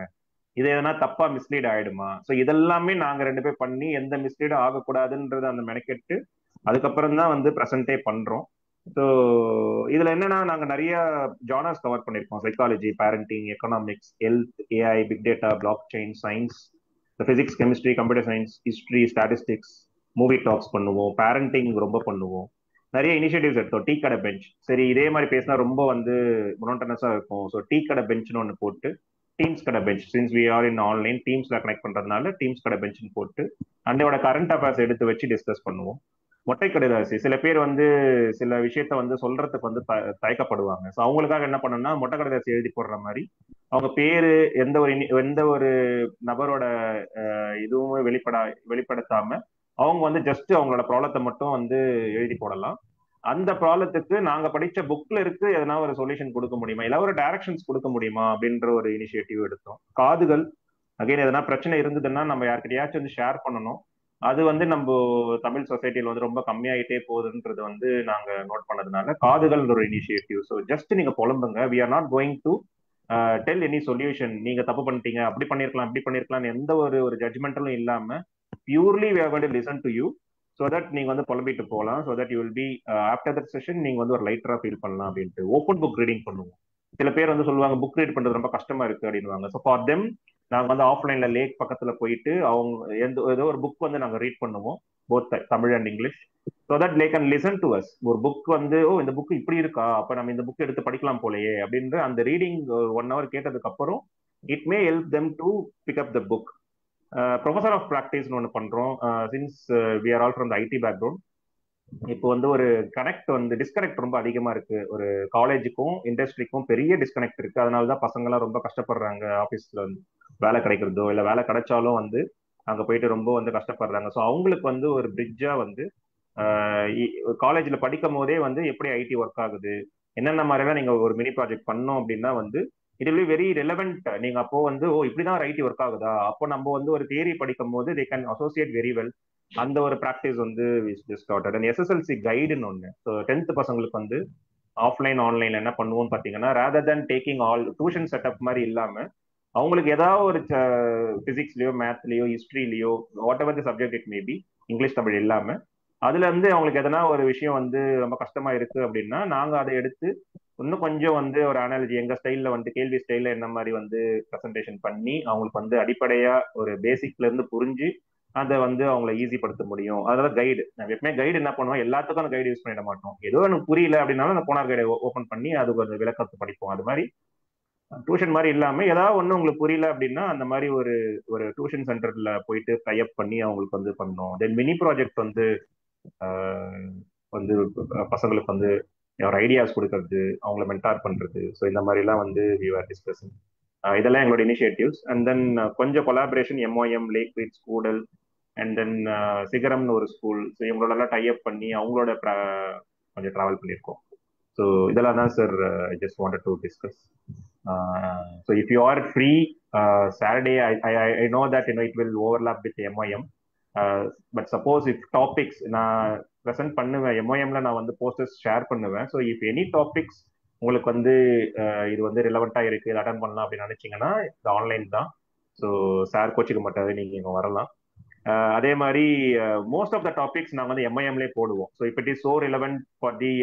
இது எதனா தப்பா மிஸ்லீட் ஆயிடுமா. ஸோ இதெல்லாமே நாங்க 2 பேர் பண்ணி எந்த மிஸ்லீடும் ஆகக்கூடாதுன்றது அந்த மெனக்கெட்டு அதுக்கப்புறம் தான் வந்து ப்ரெசென்டே பண்றோம். ஸோ இதுல என்னன்னா நாங்க நிறைய ஜானர்ஸ் கவர் பண்ணியிருக்கோம். Psychology, parenting, economics, health, AI, big data, blockchain, science, physics, chemistry, computer science, history, statistics, movie talks பண்ணுவோம், பேரண்டிங் ரொம்ப பண்ணுவோம். நிறைய இனிஷியேட்டிவ்ஸ் எடுத்தோம். டீ கடை பெஞ்ச், சரி இதே மாதிரி பேசினா ரொம்ப வந்து மொனோட்டனஸா இருக்கும். ஸோ டீ கடை பெஞ்ச்னு ஒன்று போட்டு டீம்ஸ் கடை bench, since we are in online டீம்ஸ்ல கனெக்ட் பண்றதுனால டீம்ஸ் கடை பெஞ்ச்னு போட்டு அண்டையோட கரண்ட் அஃபேர்ஸ் எடுத்து வச்சு டிஸ்கஸ் பண்ணுவோம். மொட்டை கடிதாசி, சில பேர் வந்து சில விஷயத்த வந்து சொல்றதுக்கு வந்து தயக்கப்படுவாங்க. ஸோ அவங்களுக்காக என்ன பண்ணணும்னா மொட்டை கடிதாசி எழுதி போடுற மாதிரி அவங்க பேரு எந்த ஒரு நபரோட இதுவுமே வெளிப்படுத்தாம அவங்க வந்து ஜஸ்ட் அவங்களோட ப்ராப்ளத்தை மட்டும் வந்து எழுதி போடலாம். அந்த ப்ராப்ளத்துக்கு நாங்க படிச்ச புக்ல இருக்கு எதனா ஒரு சொல்யூஷன் கொடுக்க முடியுமா, இல்ல ஒரு டைரக்ஷன்ஸ் கொடுக்க முடியுமா அப்படின்ற ஒரு இனிஷியேட்டிவ் எடுத்தோம். காதுகள், அகைன் எதனா பிரச்சனை இருந்ததுன்னா நம்ம யார்கிட்டயாச்சும் வந்து ஷேர் பண்ணணும். அது வந்து நம்ம தமிழ் சொசைட்டில வந்து ரொம்ப கம்மியாயிட்டே போகுதுன்றது வந்து நாங்க நோட் பண்ணதுனால காதுகள் ஒரு இனிஷியேட்டிவ். ஸோ ஜஸ்ட் நீங்க புலம்புங்க, we are not going to tell any solution. நீங்க தப்பு பண்ணிட்டீங்க, அப்படி பண்ணிருக்கலாம் இப்படி பண்ணிருக்கலாம் எந்த ஒரு ஜட்மெண்டலும் இல்லாம purely we are going to listen to you. So that நீங்க வந்து புலம்பிட்டு போகலாம். So that you will be after that session நீங்க வந்து ஒரு லைட்டரா ஃபீல் பண்ணலாம் அப்படின்ட்டு ஓப்பன் புக் ரீடிங் பண்ணுவோம். சில பேர் வந்து சொல்லுவாங்க புக் ரீட் பண்றது ரொம்ப கஷ்டமா இருக்கு அப்படின்வாங்க. ஸோ ஃபார் தெம் நாங்க வந்து ஆஃப்லைன்ல லேக் பக்கத்துல போயிட்டு அவங்க ஏதோ ஒரு புக் வந்து நாங்க ரீட் பண்ணுவோம், both Tamil and English. So that they can listen to us. ஒரு புக் வந்து ஓ இந்த புக் இப்படி இருக்கா, அப்ப நம்ம இந்த புக் எடுத்து படிக்கலாம் போலயே அப்படின்ற அந்த ரீடிங் 1 hour கேட்டதுக்கு அப்புறம் it may help them to pick up the book. Professor of ப்ராக்டிஸ்னு ஒன்று பண்றோம். Since we are all from the IT background, இப்போ வந்து ஒரு கனெக்ட் வந்து டிஸ்கனெக்ட் ரொம்ப அதிகமா இருக்கு. ஒரு காலேஜுக்கும் இண்டஸ்ட்ரிக்கும் பெரிய டிஸ்கனெக்ட் இருக்கு. அதனாலதான் பசங்கள்லாம் ரொம்ப கஷ்டப்படுறாங்க. ஆஃபீஸ்ல வந்து வேலை கிடைக்கிறதோ இல்லை வேலை கிடைச்சாலும் வந்து அங்கே போயிட்டு ரொம்ப வந்து கஷ்டப்படுறாங்க. ஸோ அவங்களுக்கு வந்து ஒரு பிரிட்ஜா வந்து காலேஜில் படிக்கும் போதே வந்து எப்படி ஐடி ஒர்க் ஆகுது, என்னென்ன மாதிரிலாம் நீங்கள் ஒரு மினி ப்ராஜெக்ட் பண்ணோம் அப்படின்னா வந்து it will be very relevant. நீங்கள் அப்போ வந்து ஓ இப்படிதான் ஐடி ஒர்க் ஆகுதா, அப்போ நம்ம வந்து ஒரு தியரி படிக்கும் போது they can associate very well. அந்த ஒரு ப்ராக்டிஸ் வந்து எஸ்எஸ்எல்சி கைடுன்னு ஒன்று. ஸோ 10th பசங்களுக்கு வந்து ஆஃப்லைன் ஆன்லைன் என்ன பண்ணுவோம்னு பார்த்தீங்கன்னா rather than taking all tuition setup மாதிரி இல்லாமல் அவங்களுக்கு ஏதாவது ஒரு பிசிக்ஸ்லயோ மேத்லயோ ஹிஸ்ட்ரிலயோ whatever the subject it maybe, English Tamil இல்லாம அதுல இருந்து அவங்களுக்கு எதனா ஒரு விஷயம் வந்து ரொம்ப கஷ்டமா இருக்கு அப்படின்னா நாங்க அதை எடுத்து இன்னும் கொஞ்சம் வந்து ஒரு அனாலஜி எங்க ஸ்டைல்ல வந்து கேள்வி ஸ்டைல்ல என்ன மாதிரி வந்து ப்ரெசன்டேஷன் பண்ணி அவங்களுக்கு வந்து அடிப்படையா ஒரு பேசிக்ல இருந்து புரிஞ்சு அதை வந்து அவங்கள ஈஸி படுத்த முடியும். அதாவது கைடு, நம்ம எப்பவுமே கைடு என்ன பண்ணுவோம், எல்லாத்துக்கும் அந்த கைடு யூஸ் பண்ணிட மாட்டோம். ஏதோ எனக்கு புரியல அப்படின்னாலும் அந்த போனார் கைடை ஓப்பன் பண்ணி அதுக்கு ஒரு விளக்கத்தை படிப்போம். அது மாதிரி டியூஷன் மாதிரி இல்லாம ஏதாவது ஒண்ணு உங்களுக்கு புரியல அப்படின்னா அந்த மாதிரி ஒரு ஒரு டியூஷன் சென்டர்ல போயிட்டு டைப் பண்ணி அவங்களுக்கு வந்து பண்ணோம். தென் மினி ப்ராஜெக்ட் வந்து ஆஹ் வந்து பசங்களுக்கு வந்து ஒரு ஐடியாஸ் கொடுக்கறது, அவங்கள மென்டார் பண்றது, ஸோ இந்த மாதிரிலாம் வந்து வி ஆர் டிஸ்கஸிங். இதெல்லாம் எங்களோட இனிஷியேட்டிவ்ஸ். அண்ட் தென் கொஞ்சம் கொலாபரேஷன் எம்ஓஎம், லேக் வீட் ஸ்கூடல், அண்ட் தென் சிகரம்னு ஒரு ஸ்கூல், ஸோ இவங்களோட எல்லாம் டைப் பண்ணி அவங்களோட கொஞ்சம் ட்ராவல் பண்ணியிருக்கோம். ஸோ இதெல்லாம் தான் sir I just wanted to discuss. So if you are free Saturday, I know that it will overlap with MOM. But suppose if topics நான் ப்ரெசென்ட் பண்ணுவேன் எம்ஓஎம்ல, நான் வந்து போஸ்டர்ஸ் ஷேர் பண்ணுவேன். ஸோ இஃப் எனி டாபிக்ஸ் உங்களுக்கு வந்து இது வந்து ரிலவெண்டா இருக்கு, இது அட்டன் பண்ணலாம் அப்படின்னு நினைச்சீங்கன்னா இது ஆன்லைன் தான். ஸோ சார் கோச்சிக்க மாட்டாரு, நீங்க இங்க வரலாம். அதே மாதிரி மோஸ்ட் ஆஃப் த டாபிக்ஸ் நாங்கள் வந்து எம்ஐஎம்லேயே போடுவோம். ஸோ இப்போ it is so relevant for the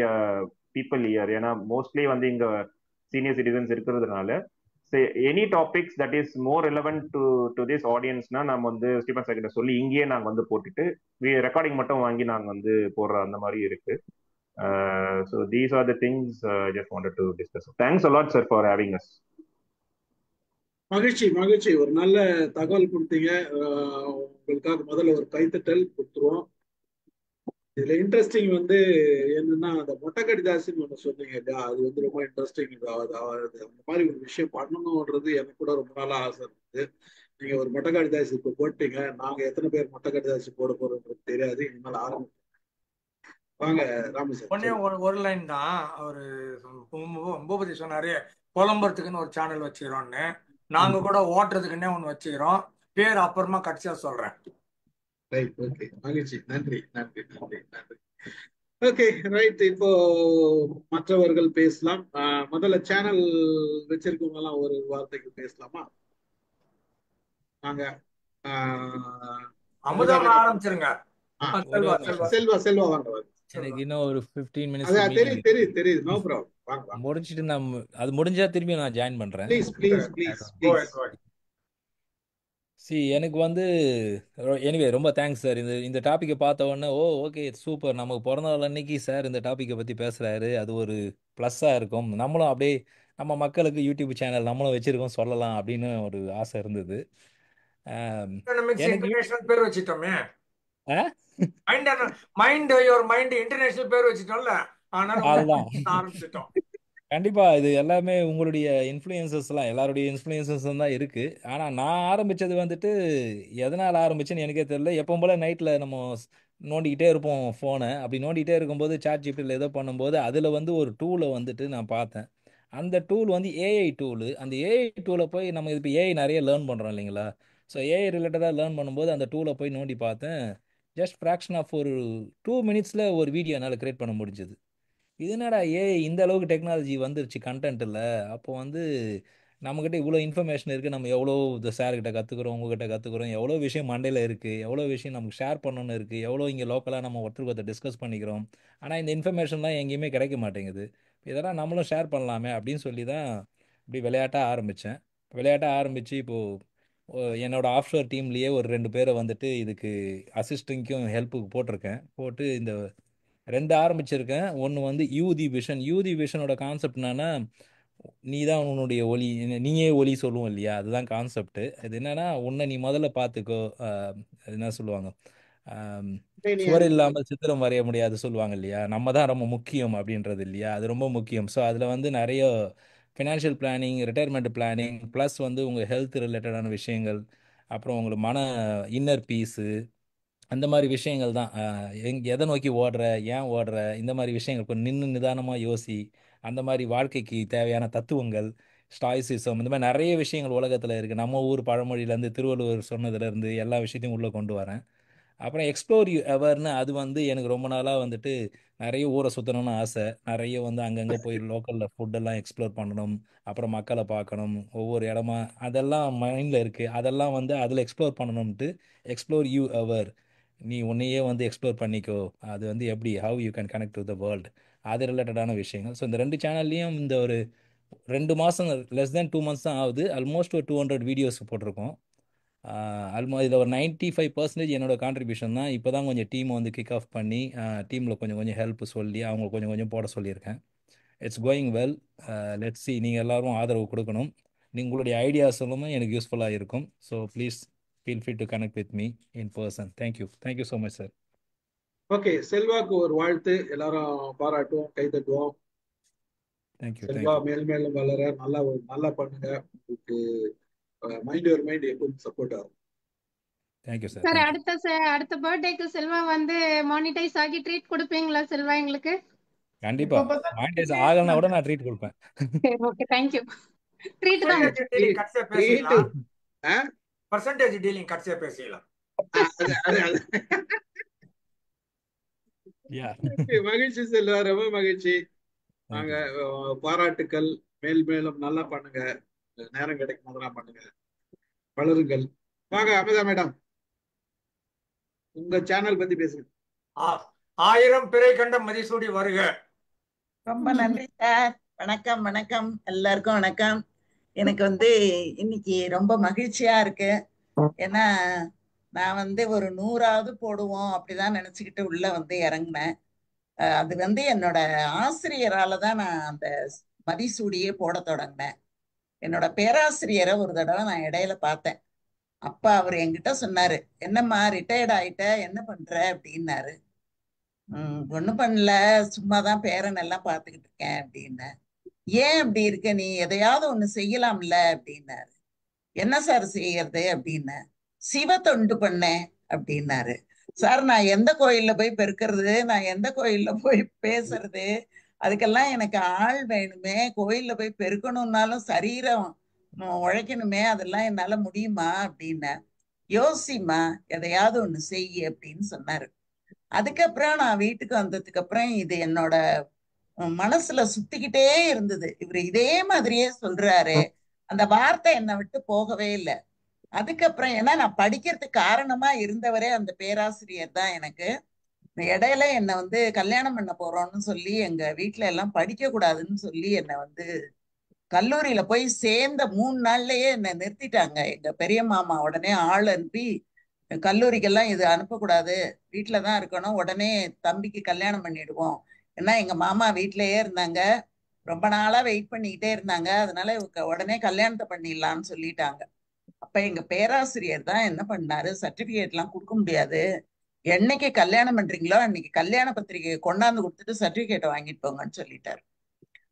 people year, ஏன்னா மோஸ்ட்லி வந்து இங்க சீனியர் சிட்டிசன்ஸ் இருக்கிறதுனால any topics that is more relevant to this ஆடியன்ஸ்னா நம்ம வந்து ஸ்டீபன் சார் கிட்ட சொல்லி இங்கேயே நாங்கள் வந்து போட்டுட்டு ரெக்கார்டிங் மட்டும் வாங்கி நாங்கள் வந்து போடுற அந்த மாதிரி இருக்கு. So these are the things just wanted to discuss. Thanks a lot sir for having as. மகிழ்ச்சி மகிழ்ச்சி, ஒரு நல்ல தகவல் கொடுத்தீங்க. உங்களுக்காக முதல்ல ஒரு கைத்தட்டல் கொடுத்துருவோம். இதுல இன்ட்ரெஸ்டிங் வந்து என்னன்னா, அந்த மொட்டை கடிதாசின்னு ஒண்ணு சொன்னீங்க இல்லையா, அது வந்து ரொம்ப இன்ட்ரெஸ்டிங். அந்த மாதிரி ஒரு விஷயம் பண்ணணும்ன்றது எனக்கு கூட ரொம்ப நாளா ஆசை இருந்தது. நீங்க ஒரு மொட்டை கடிதாசி இப்ப போட்டீங்க. நாங்க எத்தனை பேர் மொட்டை கடிதாசி போட போறோம்ன்றது தெரியாது. இனிமேல் ஆரம்பிச்சு வாங்க ராமசாமி. ஒன்னே ஒரு லைன் தான். அவரு பூபதி சொன்னாரு புலம்புறதுக்குன்னு ஒரு சேனல் வச்சுக்கிறோம்னு. நாங்க கூட ஓட்டுறதுக்குன்னே ஒண்ணு வச்சுக்கிறோம். பேர் அப்புறமா கடைசியா சொல்றேன். ரைட், ஓகே, மகிழ்ச்சி, நன்றி நன்றி நன்றி நன்றி. ஓகே ரைட், இப்போ மற்றவர்கள் பேசலாம். முதல்ல சேனல் வச்சிருக்கவங்க எல்லாம் ஒரு வார்த்தைக்கு பேசலாமா? நாங்க அமுதம் ஆரம்பிச்சிருங்க. செல்வா செல்வா வாங்க. எனக்கு இன்னும் ஒரு 15 அது தெரியுது மினிட்ஸ் தெரியுது தெரியுது, நோ ப்ராப்ளம், வாங்க வாங்க. முடிச்சிட்டு நான் அது முடிஞ்சா திரும்பி நான் ஜாயின் பண்றேன். Please please please please. எனக்கு வந்து எனிவே ரொம்ப தேங்க்ஸ் சார். இந்த டாப்பிக்கை பார்த்த உடனே ஓகே சூப்பர், நமக்கு பிறந்த நாள் அன்னைக்கு சார் இந்த டாப்பிக்கை பற்றி பேசுகிறாரு, அது ஒரு ப்ளஸ்ஸாக இருக்கும். நம்மளும் அப்படியே நம்ம மக்களுக்கு யூடியூப் சேனல் நம்மளும் வச்சிருக்கோம் சொல்லலாம் அப்படின்னு ஒரு ஆசை இருந்தது. எனக்கு இன்டர்நேஷனல் பேர் வச்சிட்டோமே. மைண்ட் யுவர் மைண்ட் இன்டர்நேஷனல் பேர் வச்சிட்டோம்ல, அதுதான் ஆரம்பிச்சிட்டோம். கண்டிப்பா இது எல்லாமே உங்களுடைய இன்ஃப்ளூயன்சஸ்லாம் எல்லாருடைய இன்ஃப்ளூயன்சஸ் தான் இருக்கு. ஆனா நான் ஆரம்பிச்சது வந்துட்டு எதனால ஆரம்பிச்சேன்னு எனக்கே தெரியல. எப்பவும் போல நைட்ல நம்ம நோண்டிக்கிட்டே இருப்போம் ஃபோனை. அப்படி நோண்டிக்கிட்டே இருக்கும்போது சாட் ஜிபிடியில் ஏதோ பண்ணும்போது அதுல வந்து ஒரு டூலை வந்துட்டு நான் பார்த்தேன். அந்த டூல் வந்து ஏஐ டூலு. அந்த ஏஐ டூலை போய் நம்ம இப்போ ஏஐ நிறைய லேர்ன் பண்றோம் இல்லைங்களா? ஸோ ஏஐ ரிலேட்டடாக லேர்ன் பண்ணும்போது அந்த டூலை போய் நோண்டி பார்த்தேன். ஜஸ்ட் ஃப்ராக்ஷன் ஆஃப் ஒரு 2 மினிட்ஸ்ல ஒரு வீடியோ என்னால் கிரியேட் பண்ண முடிஞ்சது. இது என்னடா இந்த அளவுக்கு டெக்னாலஜி வந்துருச்சு கண்டென்ட்டில். அப்போ வந்து நம்மக்கிட்ட இவ்வளோ இன்ஃபர்மேஷன் இருக்குது, நம்ம எவ்வளோ இந்த சார்கிட்ட கற்றுக்குறோம், உங்ககிட்ட கற்றுக்குறோம், எவ்வளோ விஷயம் மண்டையில் இருக்குது, எவ்வளோ விஷயம் நமக்கு ஷேர் பண்ணணும்னு இருக்குது, எவ்வளோ இங்கே லோக்கலாக நம்ம ஒருத்தருக்கு ஒருத்தர் டிஸ்கஸ் பண்ணிக்கிறோம். ஆனால் இந்த இன்ஃபர்மேஷன்லாம் எங்கேயுமே கிடைக்க மாட்டேங்குது. இதெல்லாம் நம்மளும் ஷேர் பண்ணலாமே அப்படின்னு சொல்லி தான் இப்படி விளையாட்டாக ஆரம்பித்தேன். விளையாட்டாக ஆரம்பித்து இப்போது என்னோட ஆஃப்ஷோர் டீம்லேயே ஒரு 2 பேரை வந்துட்டு இதுக்கு அசிஸ்டிங்க்கும் ஹெல்ப்புக்கு போட்டிருக்கேன். போட்டு இந்த 2 ஆரம்பிச்சிருக்கேன். ஒன்று வந்து யூதி விஷன். யூதி விஷனோட கான்செப்ட் என்னன்னா, நீ தான் உன்னுடைய ஒளி, நீயே ஒளி சொல்லுவோம் இல்லையா, அதுதான் கான்செப்ட். இது என்னன்னா, உன்னை நீ முதல்ல பார்த்துக்கோ. என்ன சொல்லுவாங்க, சுவர் இல்லாமல் சித்திரம் வரைய முடியாது சொல்லுவாங்க இல்லையா, நம்ம தான் ரொம்ப முக்கியம் அப்படின்றது இல்லையா, அது ரொம்ப முக்கியம். ஸோ அதில் வந்து நிறைய financial planning, retirement planning, plus வந்து உங்கள் ஹெல்த் ரிலேட்டடான விஷயங்கள், அப்புறம் உங்களுக்கு மன இன்னர் பீஸு, அந்த மாதிரி விஷயங்கள் தான். எதை நோக்கி ஓடுற, ஏன் ஓடுற, இந்த மாதிரி விஷயங்கள் இப்போ நின்று நிதானமாக யோசி, அந்த மாதிரி வாழ்க்கைக்கு தேவையான தத்துவங்கள், ஸ்டாய்சிசம், இந்த மாதிரி நிறைய விஷயங்கள் உலகத்தில் இருக்குது. நம்ம ஊர் பழமொழியிலேருந்து திருவள்ளுவர் சொன்னதுலேருந்து எல்லா விஷயத்தையும் உள்ளே கொண்டு வரேன். அப்புறம் எக்ஸ்ப்ளோர் யூ எவர்னு அது வந்து எனக்கு ரொம்ப நாளாக வந்துட்டு நிறைய ஊரை சுற்றணும்னு ஆசை. நிறைய வந்து அங்கங்கே போய் லோக்கலில் ஃபுட்டெல்லாம் எக்ஸ்ப்ளோர் பண்ணணும், அப்புறம் மக்களை பார்க்கணும், ஒவ்வொரு இடமா அதெல்லாம் மைண்டில் இருக்குது. அதெல்லாம் வந்து அதில் எக்ஸ்ப்ளோர் பண்ணணும்ட்டு எக்ஸ்ப்ளோர் யூ எவர், நீ உன்னையே வந்து எக்ஸ்ப்ளோர் பண்ணிக்கோ. அது வந்து எப்படி how you can connect to the world, அது ரிலேட்டடான விஷயங்கள். ஸோ இந்த 2 சேனல்லையும் இந்த ஒரு 2 மாதம், லெஸ் தென் 2 மந்த்ஸ் தான் ஆகுது. ஆல்மோஸ்ட் ஒரு 200 வீடியோஸ் போட்டிருக்கோம். இதில் ஒரு 95% என்னோட கான்ட்ரிபியூஷன் தான். இப்போ தான் கொஞ்சம் டீமை வந்து கிக் ஆஃப் பண்ணி டீமில் கொஞ்சம் கொஞ்சம் ஹெல்ப் சொல்லி அவங்க கொஞ்சம் கொஞ்சம் போட சொல்லியிருக்கேன். It's going well. Let's see, நீங்கள் எல்லாரும் ஆதரவு கொடுக்கணும். உங்களுடைய ஐடியாஸ் எல்லாமே எனக்கு யூஸ்ஃபுல்லாக இருக்கும். So please feel free to connect with me in person. Thank you so much sir. Okay, செல்வாக்கு ஒரு வாழ்த்து, எல்லாரும் பாராட்டுவோம், கை தட்டுவோம். தேங்க்யூ செல்வா மேல் மேலும் வளர, நல்லா பண்ணுங்க. உங்களுக்கு மைண்ட் ஒரு மைண்ட் எப்பவும் சப்போர்ட் ஆகும். Thank you sir. சார் அடுத்த பர்த்டேக்கு செல்வா வந்து மானிட்டைஸ் ஆகி ட்ரீட் கொடுப்பீங்களா செல்வா எங்களுக்கு? கண்டிப்பா மானிட்டைஸ் ஆகலனா கூட நான் ட்ரீட் கொடுப்பேன். Okay, thank you. ட்ரீட் தான். பர்சன்டேஜ் டீலிங் கட்சியா பேசிக்கலாம். மகிழ்ச்சி செல்வா, ரொம்ப மகிழ்ச்சி. நாங்க பாராட்டுக்கள், மேலும் நல்லா பண்ணுங்க, நேரம் கிடைக்கும் போதெல்லாம் பண்ணுங்க, வளருங்கள். வாங்க அமிதா மேடம், உங்க சேனல் பத்தி பேசுங்க. 1000 பிறை கண்ட மதிசூடி வருக. ரொம்ப நன்றி சார். வணக்கம் வணக்கம், எல்லாருக்கும் வணக்கம். எனக்கு வந்து இன்னைக்கு ரொம்ப மகிழ்ச்சியா இருக்கு. ஏன்னா நான் வந்து ஒரு 100ஆவது போடுவோம் அப்படிதான் நினைச்சுக்கிட்டு உள்ள வந்து இறங்கினேன். அது வந்து என்னோட ஆசிரியரால தான் நான் அந்த மதிசூடியே போட தொடங்கினேன். என்னோட பேராசிரியரை ஒரு தடவை நான் இடையில பார்த்தேன். அப்ப அவர் என்கிட்ட சொன்னாரு, என்னம்மா ரிட்டையர்ட் ஆயிட்ட, என்ன பண்ற அப்படின்னாரு. ஒண்ணும் பண்ணல, சும்மாதான் பேரன் எல்லாம் பார்த்துக்கிட்டு இருக்கேன் அப்படின்னேன். ஏன் அப்படி இருக்க, நீ எதையாவது ஒண்ணு செய்யலாம்ல அப்படின்னாரு. என்ன சார் செய்யறது அப்படின்னேன். சிவ தொண்டு பண்ணேன் அப்படின்னாரு. சார், நான் எந்த கோயில்ல போய் பெருக்கிறது, நான் எந்த கோயில்ல போய் பேசுறது, அதுக்கெல்லாம் எனக்கு ஆள் வேணுமே. கோயில்ல போய் பெருக்கணும்னாலும் சரீரம் உழைக்கணுமே, அதெல்லாம் என்னால முடியுமா அப்படின்னேன். யோசிமா, எதையாவது ஒண்ணு செய் அப்படின்னு சொன்னாரு. அதுக்கப்புறம் நான் வீட்டுக்கு வந்ததுக்கு அப்புறம் இது என்னோட மனசுல சுத்திக்கிட்டே இருந்தது. இவரு இதே மாதிரியே சொல்றாரு, அந்த வார்த்தை என்னை விட்டு போகவே இல்லை. அதுக்கப்புறம் ஏன்னா நான் படிக்கிறதுக்கு காரணமா இருந்தவரே அந்த பேராசிரியர் தான். எனக்கு இடையில என்னை வந்து கல்யாணம் பண்ண போறோம்னு சொல்லி எங்க வீட்டுல எல்லாம் படிக்க கூடாதுன்னு சொல்லி என்னை வந்து கல்லூரியில போய் சேர்ந்த 3 நாள்லயே என்னை நிறுத்திட்டாங்க எங்க பெரிய மாமா. உடனே ஆள் அனுப்பி, கல்லூரிக்கெல்லாம் இது அனுப்பக்கூடாது, வீட்டுலதான் இருக்கணும், உடனே தம்பிக்கு கல்யாணம் பண்ணிடுவோம். ஏன்னா எங்க மாமா வீட்டிலேயே இருந்தாங்க, ரொம்ப நாளா வெயிட் பண்ணிக்கிட்டே இருந்தாங்க, அதனால இவங்க உடனே கல்யாணத்தை பண்ணிடலாம்னு சொல்லிட்டாங்க. அப்ப எங்க பேராசிரியர் தான் என்ன பண்ணாரு, சர்டிபிகேட் எல்லாம் கொடுக்க முடியாது, என்னைக்கு கல்யாணம் பண்றீங்களோ அன்னைக்கு கல்யாண பத்திரிகையை கொண்டாந்து கொடுத்துட்டு சர்டிபிகேட்டை வாங்கிட்டு போங்கன்னு சொல்லிட்டாரு.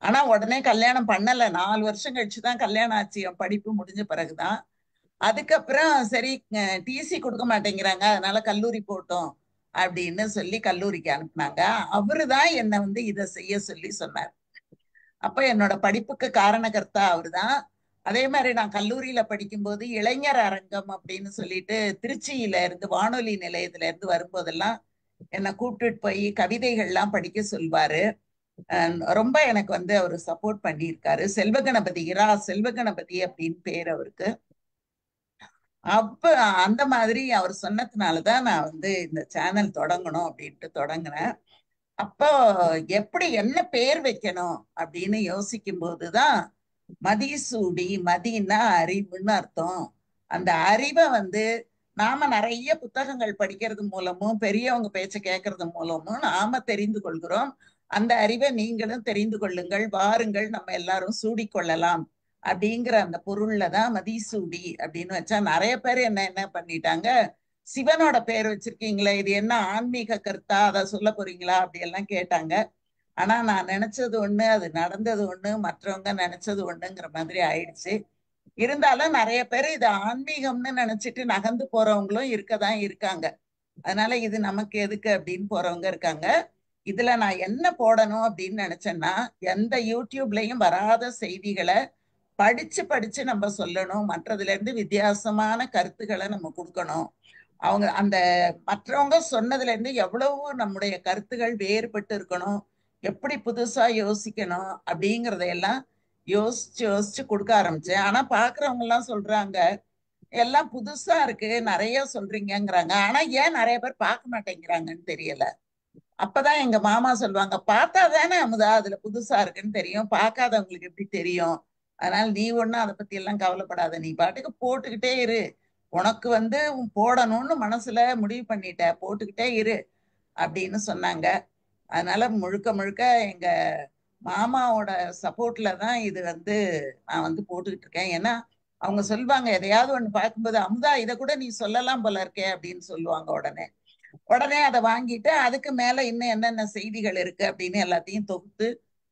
ஆனா உடனே கல்யாணம் பண்ணல. 4 வருஷம் கழிச்சுதான் கல்யாணம் ஆச்சு, என் படிப்பு முடிஞ்ச பிறகுதான். அதுக்கப்புறம் சரி, டிசி கொடுக்க மாட்டேங்கிறாங்க, அதனால கல்லூரி போட்டோம் அப்படின்னு சொல்லி கல்லூரிக்கு அனுப்புனாங்க. அவருதான் என்னை வந்து இதை செய்ய சொல்லி சொன்னார். அப்ப என்னோட படிப்புக்கு காரணகர்த்தா அவருதான். அதே மாதிரி நான் கல்லூரியில படிக்கும்போது இளைஞர் அரங்கம் அப்படின்னு சொல்லிட்டு திருச்சியில இருந்து வானொலி நிலையத்துல இருந்து வரும்போதெல்லாம் என்னை கூப்பிட்டுட்டு போய் கவிதைகள்லாம் படிக்க சொல்வாரு. ரொம்ப எனக்கு வந்து அவரு சப்போர்ட் பண்ணியிருக்காரு. செல்வகணபதி, செல்வகணபதி அப்படின்னு பேர் அவருக்கு. அப்ப அந்த மாதிரி அவர் சொன்னதுனாலதான் நான் வந்து இந்த சேனல் தொடங்கணும் அப்படின்ட்டு தொடங்கினேன். அப்போ எப்படி என்ன பேர் வைக்கணும் அப்படின்னு யோசிக்கும் போதுதான் மதிசூடி, மதினா அறிவுன்னு அர்த்தம். அந்த அறிவை வந்து நாம நிறைய புத்தகங்கள் படிக்கிறது மூலமும் பெரியவங்க பேச்ச கேட்கறது மூலமும் நாம தெரிந்து கொள்கிறோம். அந்த அறிவை நீங்களும் தெரிந்து கொள்ளுங்கள், வாருங்கள் நம்ம எல்லாரும் சூடிக்கொள்ளலாம் அப்படிங்கிற அந்த பொருள்ல தான் மதிசூடி அப்படின்னு வச்சா. நிறைய பேர் என்ன பண்ணிட்டாங்க, சிவனோட பேர் வச்சிருக்கீங்களே, இது என்ன ஆன்மீக கருத்தா, அதை சொல்ல போறீங்களா அப்படி எல்லாம் கேட்டாங்க. ஆனா நான் நினைச்சது ஒண்ணு, அது நடந்தது ஒண்ணு, மற்றவங்க நினைச்சது ஒண்ணுங்கிற மாதிரி ஆயிடுச்சு. இருந்தாலும் நிறைய பேர் இது ஆன்மீகம்னு நினைச்சிட்டு நகர்ந்து போறவங்களும் இருக்கதான் இருக்காங்க. அதனால இது நமக்கு எதுக்கு அப்படின்னு போறவங்க இருக்காங்க. இதுல நான் என்ன போடணும் அப்படின்னு நினைச்சேன்னா, எந்த யூடியூப்லயும் வராத செய்திகளை படிச்சு படிச்சு நம்ம சொல்லணும், மற்றதுல இருந்து வித்தியாசமான கருத்துக்களை நம்ம கொடுக்கணும் அவங்க அந்த மற்றவங்க சொன்னதுல இருந்து எவ்வளவு நம்முடைய கருத்துகள் வேறுபட்டு இருக்கணும், எப்படி புதுசா யோசிக்கணும் அப்படிங்கறதையெல்லாம் யோசிச்சு யோசிச்சு கொடுக்க ஆரம்பிச்சேன். ஆனா பாக்குறவங்க எல்லாம் சொல்றாங்க எல்லாம் புதுசா இருக்கு, நிறைய சொல்றீங்கங்கிறாங்க. ஆனா ஏன் நிறைய பேர் பார்க்க மாட்டேங்கிறாங்கன்னு தெரியல. அப்பதான் எங்க மாமா சொல்லுவாங்க, பார்த்தா தானே அமுதா அதுல புதுசா இருக்குன்னு தெரியும், பார்க்காதவங்களுக்கு எப்படி தெரியும்? அதனால நீ ஒண்ணும் அதை பத்தி எல்லாம் கவலைப்படாத, நீ பாட்டுக்கு போட்டுக்கிட்டே இரு. உனக்கு வந்து போடணும்னு மனசுல முடிவு பண்ணிட்ட, போட்டுக்கிட்டே இரு அப்படின்னு சொன்னாங்க. அதனால முழுக்க முழுக்க எங்க மாமாவோட சப்போர்ட்ல தான் இது வந்து நான் வந்து போட்டுக்கிட்டு இருக்கேன். ஏன்னா அவங்க சொல்லுவாங்க, எதையாவது ஒண்ணு பார்க்கும்போது அமுதா இதை கூட நீ சொல்லலாம் போல இருக்கே அப்படின்னு சொல்லுவாங்க. உடனே உடனே அதை வாங்கிட்டு அதுக்கு மேல இன்னும் என்னென்ன செய்திகள் இருக்கு அப்படின்னு எல்லாத்தையும் தொகுத்து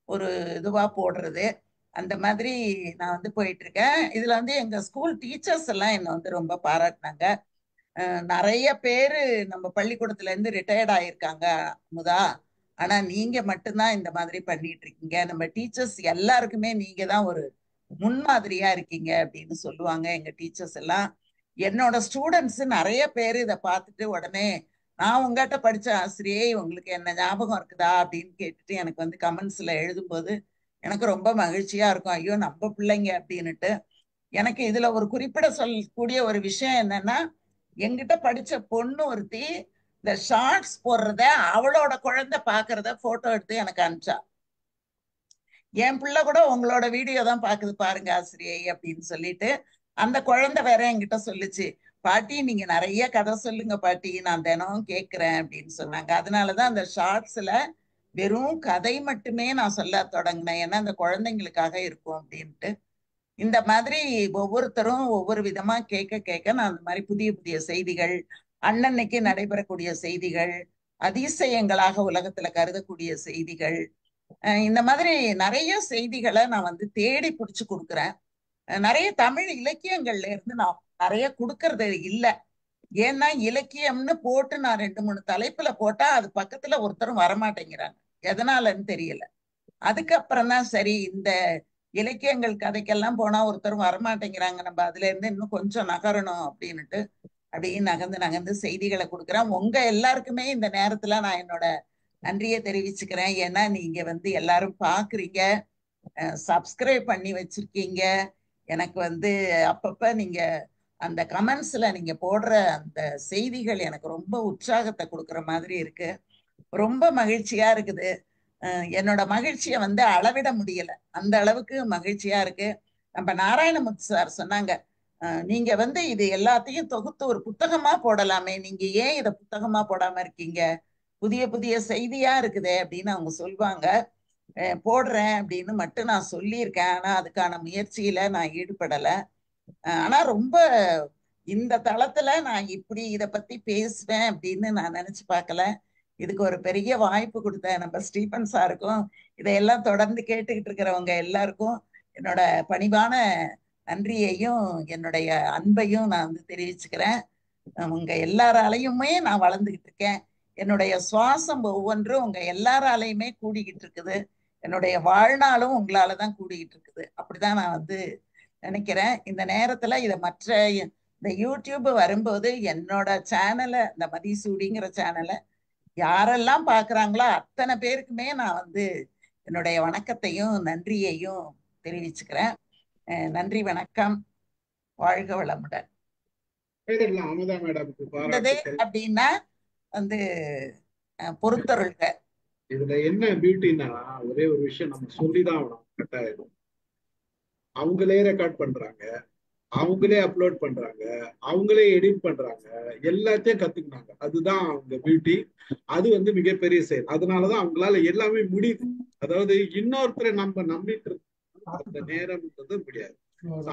ஒரு இதுவா போடுறது. அந்த மாதிரி நான் வந்து போயிட்டு இருக்கேன். இதுல வந்து எங்க ஸ்கூல் டீச்சர்ஸ் எல்லாம் என்னை வந்து ரொம்ப பாராட்டினாங்க. நிறைய பேரு நம்ம பள்ளிக்கூடத்துல இருந்து ரிட்டையர்ட் ஆயிருக்காங்க அமுதா, ஆனா நீங்க மட்டும்தான் இந்த மாதிரி பண்ணிட்டு இருக்கீங்க, நம்ம டீச்சர்ஸ் எல்லாருக்குமே நீங்க தான் ஒரு முன்மாதிரியா இருக்கீங்க அப்படின்னு சொல்லுவாங்க எங்க டீச்சர்ஸ் எல்லாம். என்னோட ஸ்டூடெண்ட்ஸ் நிறைய பேர் இதை பார்த்துட்டு உடனே நான் உங்ககிட்ட படிச்ச ஆசிரியை, உங்களுக்கு என்ன ஞாபகம் இருக்குதா அப்படின்னு கேட்டுட்டு எனக்கு வந்து கமெண்ட்ஸ்ல எழுதும்போது எனக்கு ரொம்ப மகிழ்ச்சியா இருக்கும். ஐயோ நம்ம பிள்ளைங்க அப்படின்னுட்டு. எனக்கு இதுல ஒரு குறிப்பிட சொல்லக்கூடிய ஒரு விஷயம் என்னன்னா, என்கிட்ட படிச்ச பொண்ணு ஒருத்தி இந்த ஷார்ட்ஸ் போடுறத அவளோட குழந்தை பாக்குறத போட்டோ எடுத்து எனக்கு அனுப்பிச்சா. என் பிள்ளை கூட உங்களோட வீடியோ தான் பாக்குது பாருங்க ஆசிரியை அப்படின்னு சொல்லிட்டு. அந்த குழந்தை வேற என்கிட்ட சொல்லுச்சு, பாட்டி நீங்க நிறைய கதை சொல்லுங்க பாட்டி, நான் தினம் கேட்கிறேன் அப்படின்னு சொன்னாங்க. அதனாலதான் அந்த ஷார்ட்ஸ்ல வெறும் கதை மட்டுமே நான் சொல்ல தொடங்கினேன், ஏன்னா அந்த குழந்தைங்களுக்காக இருக்கும் அப்படின்ட்டு. இந்த மாதிரி ஒவ்வொருத்தரும் ஒவ்வொரு விதமா கேட்க கேட்க நான் அந்த மாதிரி புதிய புதிய செய்திகள், அன்னன்னைக்கு நடைபெறக்கூடிய செய்திகள், அதிசயங்களாக உலகத்துல கருதக்கூடிய செய்திகள், இந்த மாதிரி நிறைய செய்திகளை நான் வந்து தேடி பிடிச்சு கொடுக்குறேன். நிறைய தமிழ் இலக்கியங்கள்ல இருந்து நான் நிறைய கொடுக்கறது இல்லை. ஏன்னா இலக்கியம்னு போட்டு நான் 2-3 தலைப்புல போட்டா அது பக்கத்துல ஒருத்தரும் வரமாட்டேங்கிறாங்க, எதனாலன்னு தெரியல. அதுக்கப்புறம் தான் சரி, இந்த இலக்கியங்கள் கதைக்கெல்லாம் போனா ஒருத்தரும் வரமாட்டேங்கிறாங்க, நம்ம அதுல இருந்து இன்னும் கொஞ்சம் நகரணும் அப்படின்னுட்டு அப்படியே நகர்ந்து நகர்ந்து செய்திகளை கொடுக்குறேன். உங்க எல்லாருக்குமே இந்த நேரத்துல நான் என்னோட நன்றியை தெரிவிச்சுக்கிறேன். ஏன்னா நீங்க வந்து எல்லாரும் பாக்குறீங்க, சப்ஸ்கிரைப் பண்ணி வச்சிருக்கீங்க. எனக்கு வந்து அப்பப்ப நீங்க அந்த கமெண்ட்ஸ்ல நீங்க போடுற அந்த செய்திகள் எனக்கு ரொம்ப உற்சாகத்தை கொடுக்குற மாதிரி இருக்கு. ரொம்ப மகிழ்ச்சியா இருக்குது. என்னோட மகிழ்ச்சியை வந்து அளவிட முடியல, அந்த அளவுக்கு மகிழ்ச்சியா இருக்கு. நம்ம நாராயணமூர்த்தி சார் சொன்னாங்க, நீங்க வந்து இது எல்லாத்தையும் தொகுத்து ஒரு புத்தகமா போடலாமே, நீங்க ஏன் இதை புத்தகமா போடாம இருக்கீங்க, புதிய புதிய செய்தியா இருக்குதே அப்படின்னு அவங்க சொல்லுவாங்க. போடுறேன் அப்படின்னு மட்டும் நான் சொல்லியிருக்கேன், ஆனா அதுக்கான முயற்சியில நான் ஈடுபடலை. ஆனா ரொம்ப இந்த தளத்துல நான் இப்படி இதை பத்தி பேசுவேன் அப்படின்னு நான் நினைச்சு பார்க்கல. இதுக்கு ஒரு பெரிய வாய்ப்பு கொடுத்த நம்ம ஸ்டீபன் சாருக்கும் இதையெல்லாம் தொடர்ந்து கேட்டுக்கிட்டு இருக்கிறவங்க எல்லாருக்கும் என்னோட பணிவான நன்றியையும் என்னுடைய அன்பையும் நான் வந்து தெரிவிச்சுக்கிறேன். உங்க எல்லாராலையுமே நான் வளர்ந்துகிட்டு இருக்கேன். என்னுடைய சுவாசம் ஒவ்வொன்றும் உங்க எல்லாராலையுமே கூடிக்கிட்டு இருக்குது. என்னுடைய வாழ்நாளும் உங்களால தான் கூடிக்கிட்டு இருக்குது. அப்படிதான் நான் வந்து நினைக்கிறேன். இந்த நேரத்துல இதை மற்ற இந்த யூடியூப் வரும்போது என்னோட சேனலை, இந்த மதிசூடிங்கிற சேனலை யாரெல்லாம் பாக்குறாங்களோ அத்தனை பேருக்குமே நான் வந்து என்னுடைய வணக்கத்தையும் நன்றியையும் தெரிவிச்சுக்கிறேன். நன்றி, வணக்கம், வாழ்க வளமுடன். அமுதா மேடம்க்கு இருந்தது பாராட்டுக்கள். அப்படின்னா வந்து பொறுத்தருள்க. இதுல என்ன பியூட்டின்னா, ஒரே ஒரு விஷயம் நம்ம சொல்லிதான் ஆகணும் கட்டாயம். அவங்களே ரெக்கார்ட் பண்றாங்க, அவங்களே அப்லோட் பண்றாங்க, அவங்களே எடிட் பண்றாங்க, எல்லாத்தையும் கத்துக்கினாங்க. அதுதான் அவங்க பியூட்டி. அது வந்து மிகப்பெரிய செயல். அதனாலதான் அவங்களால எல்லாமே முடியுது. அதாவது இன்னொருத்தரை நம்ம நம்பிட்டு அந்த நேரம்ன்றது முடியாது.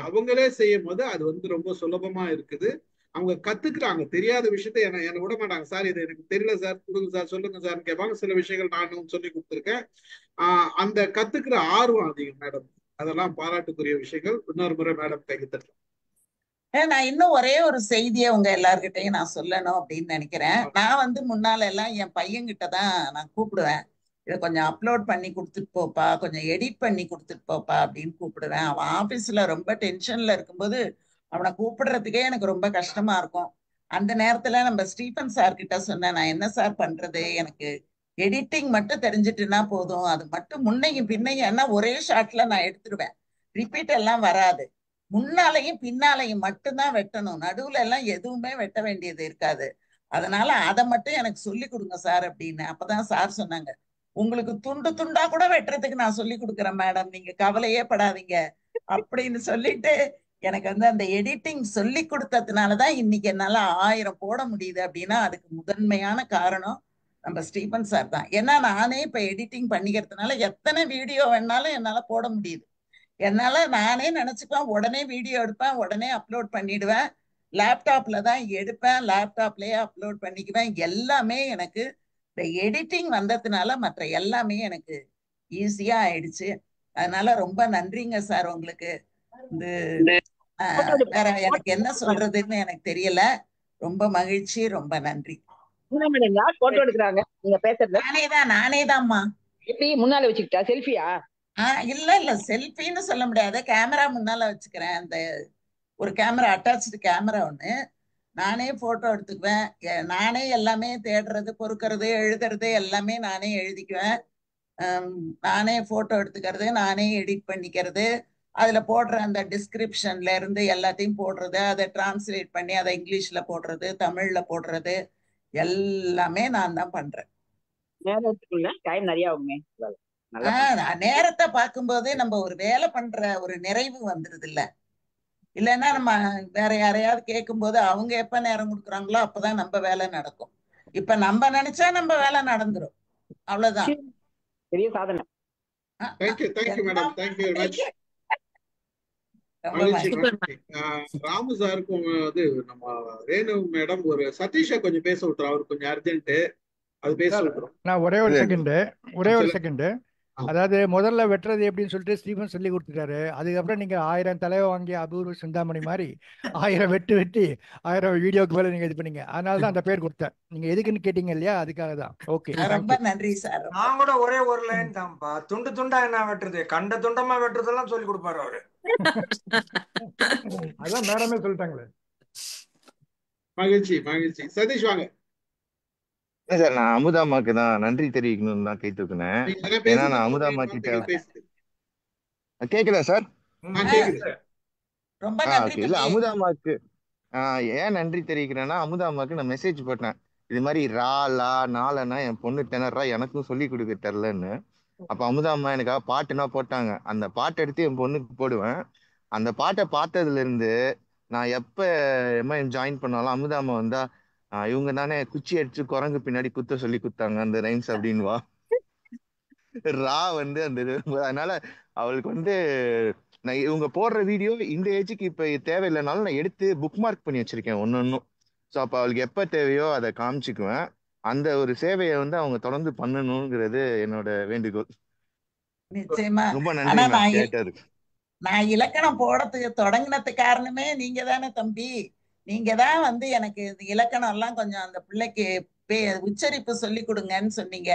அவங்களே செய்யும் போது அது வந்து ரொம்ப சுலபமா இருக்குது. அவங்க கத்துக்கிறாங்க. தெரியாத விஷயத்த என்ன விட மாட்டாங்க. சார் இது எனக்கு தெரியல சார், கொடுங்க சார், சொல்லுங்க சார் கேட்பாங்க. சில விஷயங்கள் நானும் சொல்லி கொடுத்துருக்கேன். அந்த கத்துக்கிற ஆர்வம் அதிகம் மேடம். அதெல்லாம் பாராட்டுக்குரிய விஷயங்கள். இன்னொரு முறை மேடம் கைக்கு தட்டலாம். நான் இன்னும் ஒரே ஒரு செய்தியை உங்க எல்லார்கிட்டையும் நான் சொல்லணும் அப்படின்னு நினைக்கிறேன். நான் வந்து முன்னால எல்லாம் என் பையன்கிட்ட தான் நான் கூப்பிடுவேன், இதை கொஞ்சம் அப்லோட் பண்ணி கொடுத்துட்டு போப்பா, கொஞ்சம் எடிட் பண்ணி கொடுத்துட்டு போப்பா அப்படின்னு கூப்பிடுவேன். அவன் ஆபீஸ்ல ரொம்ப டென்ஷன்ல இருக்கும்போது அவனை கூப்பிடுறதுக்கே எனக்கு ரொம்ப கஷ்டமா இருக்கும். அந்த நேரத்துல நம்ம ஸ்டீஃபன் சார் கிட்ட சொன்னேன், நான் என்ன சார் பண்றது, எனக்கு எடிட்டிங் மட்டும் தெரிஞ்சிட்டுனா போதும், அது மட்டும் முன்னையும் பின்னையும் என்ன ஒரே ஷாட்ல நான் எடுத்துருவேன், ரிப்பீட் எல்லாம் வராது, முன்னாலையும் பின்னாலையும் மட்டும்தான் வெட்டணும், நடுவுல எல்லாம் எதுவுமே வெட்ட வேண்டியது இருக்காது, அதனால அதை மட்டும் எனக்கு சொல்லி கொடுங்க சார் அப்படின்னு. அப்பதான் சார் சொன்னாங்க, உங்களுக்கு துண்டு துண்டா கூட வெட்டுறதுக்கு நான் சொல்லி கொடுக்குறேன் மேடம், நீங்க கவலையே படாதீங்க அப்படின்னு சொல்லிட்டு எனக்கு வந்து அந்த எடிட்டிங் சொல்லி கொடுத்ததுனாலதான் இன்னைக்கு என்னால 1000 போட முடியுது. அப்படின்னா அதுக்கு முதன்மையான காரணம் நம்ம ஸ்டீபன் சார் தான். ஏன்னா நானே இப்ப எடிட்டிங் பண்ணிக்கிறதுனால எத்தனை வீடியோ வேணாலும் என்னால போட முடியுது. என்னால நானே நினைச்சுப்பேன், உடனே வீடியோ எடுப்பேன், உடனே அப்லோட் பண்ணிடுவேன், லேப்டாப்ல தான் எடுப்பேன், லேப்டாப்லயே அப்லோட் பண்ணிக்குவேன். எல்லாமே எனக்கு இந்த எடிட்டிங் வந்ததுனால மற்ற எல்லாமே எனக்கு ஈஸியா ஆயிடுச்சு. அதனால ரொம்ப நன்றிங்க சார் உங்களுக்கு. இது வேற எனக்கு என்ன சொல்றதுன்னு எனக்கு தெரியல. ரொம்ப மகிழ்ச்சி, ரொம்ப நன்றி. யார் போட்டோ எடுக்கிறாங்க நீங்க பேசுறது? நானேதாம்மா. எப்படி முன்னால வச்சுக்கிட்டா செல்ஃபியா? இல்ல இல்ல, செல்ஃபின்னு சொல்ல முடியாது, கேமரா முன்னால வச்சுக்கிறேன். அந்த ஒரு கேமரா, அட்டாச்சு கேமரா ஒண்ணு, நானே போட்டோ எடுத்துக்குவேன். நானே எல்லாமே தேடுறது, பொறுக்கிறது, எழுதுறது எல்லாமே நானே எழுதிக்குவேன். நானே போட்டோ எடுத்துக்கிறது, நானே எடிட் பண்ணிக்கிறது, அதுல போடுற அந்த டிஸ்கிரிப்ஷன்ல இருந்து எல்லாத்தையும் போடுறது, அதை டிரான்ஸ்லேட் பண்ணி அதை இங்கிலீஷ்ல போடுறது, தமிழ்ல போடுறது, எல்லாமே நான் தான் பண்றேன். நேரத்துக்குள்ள டைம் நிறைய ஆகுமே. நேரத்தை பார்க்கும்போது நம்ம ஒரு வேலை பண்ற ஒரு நிறைவு வந்துருது இல்ல. இல்லைன்னா நம்ம வேற யாரையாவது கேட்கும்போது அவங்க எப்ப நேரம் கொடுக்குறாங்களோ அப்பதான் நம்ம வேலை நடக்கும். இப்ப நம்ம நினைச்சா நம்ம வேலை நடந்துரும், அவ்வளவுதான். பெரிய சாதனை. Thank you madam, thank you very much. மகிழ்ச்சி மகிழ்ச்சி. ராமு சாருக்கும் வந்து நம்ம ரேணு மேடம் ஒரு சதீஷை கொஞ்சம் பேச விட்டுறோம், அவருக்கு கொஞ்சம் அர்ஜென்ட், அது பேச விட்டுறோம். நான் ஒரே ஒரு செகண்ட். அதாவது முதல்ல வெட்டுறது எப்படின்னு சொல்லிட்டு ஸ்டீஃபன் சொல்லி கொடுத்துட்டாரு. அதுக்கப்புறம் நீங்க 1000 தலைவை வாங்கி அபூர்வ சிந்தாமணி மாதிரி 1000 வெட்டி 1000 வீடியோக்கு மேல நீங்க இது பண்ணீங்க. அதனால தான் அந்த பேர் கொடுத்தேன். நீங்க எதுக்குன்னு கேட்டீங்க இல்லையா, அதுக்காக தான். ஓகே, ரொம்ப நன்றி சார். நான் கூட ஒரே ஒரு லைன் தான்ப்பா, துண்டு துண்டா என்ன வெட்டுறது, கண்ட துண்டமா வெட்டுறதெல்லாம் சொல்லி கொடுப்பாரு அவரு. அதான் மேடமே சொல்லிட்டாங்களே. மகிழ்ச்சி மகிழ்ச்சி. சதீஷ் வாங்க. சார், நான் அமுதாமாக்கு தான் நன்றி தெரிவிக்கணும்னு தான் கை தூக்குனேன். ஏன்னா நான் அமுதாமா கிட்ட கேக்குதா சார்? இல்ல, அமுதாமாக்கு ஏன் நன்றி தெரிவிக்கிறேன்னா, அமுதாமாக்கு நான் மெசேஜ் போட்டேன், இது மாதிரி ராலா நாலனா என் பொண்ணு திணறா, எனக்கும் சொல்லி கொடுக்க தெரிலன்னு. அப்ப அமுதாமா எனக்காக பாட்டுனா போட்டாங்க. அந்த பாட்டை எடுத்து என் பொண்ணுக்கு போடுவேன். அந்த பாட்டை பார்த்ததுல இருந்து நான் எப்ப எம்ஐஎம் ஜாயின் பண்ணாலும் அமுதாமா வந்தா, இவங்க தானே குச்சி அடிச்சு குரங்கு பின்னாடி குத்த சொல்லி குத்தாங்க அந்த ரைம்ஸ் அப்படின்வா. ரா வந்து அந்த இது, அதனால அவளுக்கு வந்து நான் இவங்க போடுற வீடியோ இந்த ஏஜுக்கு இப்ப தேவையில்லைனாலும் நான் எடுத்து புக் மார்க் பண்ணி வச்சிருக்கேன் ஒன்னொன்னும். ஸோ அப்போ அவளுக்கு எப்ப தேவையோ அதை காமிச்சுக்குவேன். அந்த ஒரு சேவையை வந்து அவங்க தொடர்ந்து பண்ணணுங்கிறது என்னோட வேண்டுகோள். நிச்சயமா. ரொம்ப நன்றி கேட்டது. நான் இலக்கணம் போடுறதுக்கு தொடங்கினது காரணமே நீங்க தானே தம்பி. நீங்க தான் வந்து எனக்கு இலக்கணம் எல்லாம் கொஞ்சம் அந்த பிள்ளைக்கு உச்சரிப்பு சொல்லி கொடுங்கன்னு சொன்னீங்க.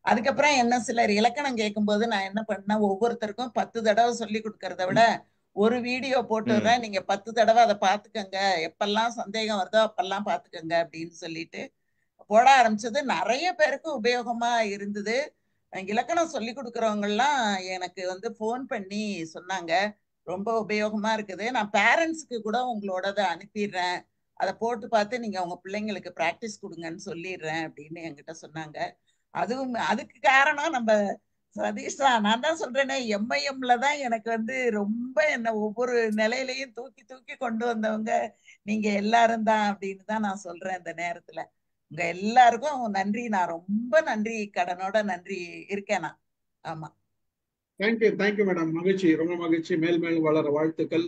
அதுக்கப்புறம் என்ன சிலர் இலக்கணம் கேட்கும்போது நான் என்ன பண்ணேன், ஒவ்வொருத்தருக்கும் 10 தடவை சொல்லி கொடுக்கறத விட ஒரு வீடியோ போட்டுடுறேன், நீங்க 10 தடவை அதை பார்த்துக்கங்க, எப்பெல்லாம் சந்தேகம் வருதோ அப்பெல்லாம் பார்த்துக்கங்க அப்படின்னு சொல்லிட்டு போட ஆரம்பிச்சது. நிறைய பேருக்கு உபயோகமா இருந்தது. இலக்கணம் சொல்லி கொடுக்குறவங்க எல்லாம் எனக்கு வந்து போன் பண்ணி சொன்னாங்க, ரொம்ப உபயோகமா இருக்குது, நான் பேரண்ட்ஸுக்கு கூட உங்களோடத அனுப்பிடுறேன், அதை போட்டு பார்த்து நீங்க உங்க பிள்ளைங்களுக்கு பிராக்டிஸ் கொடுங்கன்னு சொல்லிடுறேன் அப்படின்னு என்கிட்ட சொன்னாங்க. அதுவும் அதுக்கு காரணம் நம்ம சதீஷ் தான். நான் தான் சொல்றேனே, எம்ஐஎம்ல தான் எனக்கு வந்து ரொம்ப என்ன ஒவ்வொரு நிலையிலையும் தூக்கி தூக்கி கொண்டு வந்தவங்க நீங்க எல்லாரும் தான் அப்படின்னு தான் நான் சொல்றேன். இந்த நேரத்துல உங்க எல்லாருக்கும் நன்றி, நான் ரொம்ப நன்றி கடனோட நன்றி இருக்கேன் நான். ஆமா, தேங்க்யூ மேடம். மகிழ்ச்சி, ரொம்ப மகிழ்ச்சி. மேல் மேலும் வளர வாழ்த்துக்கள்.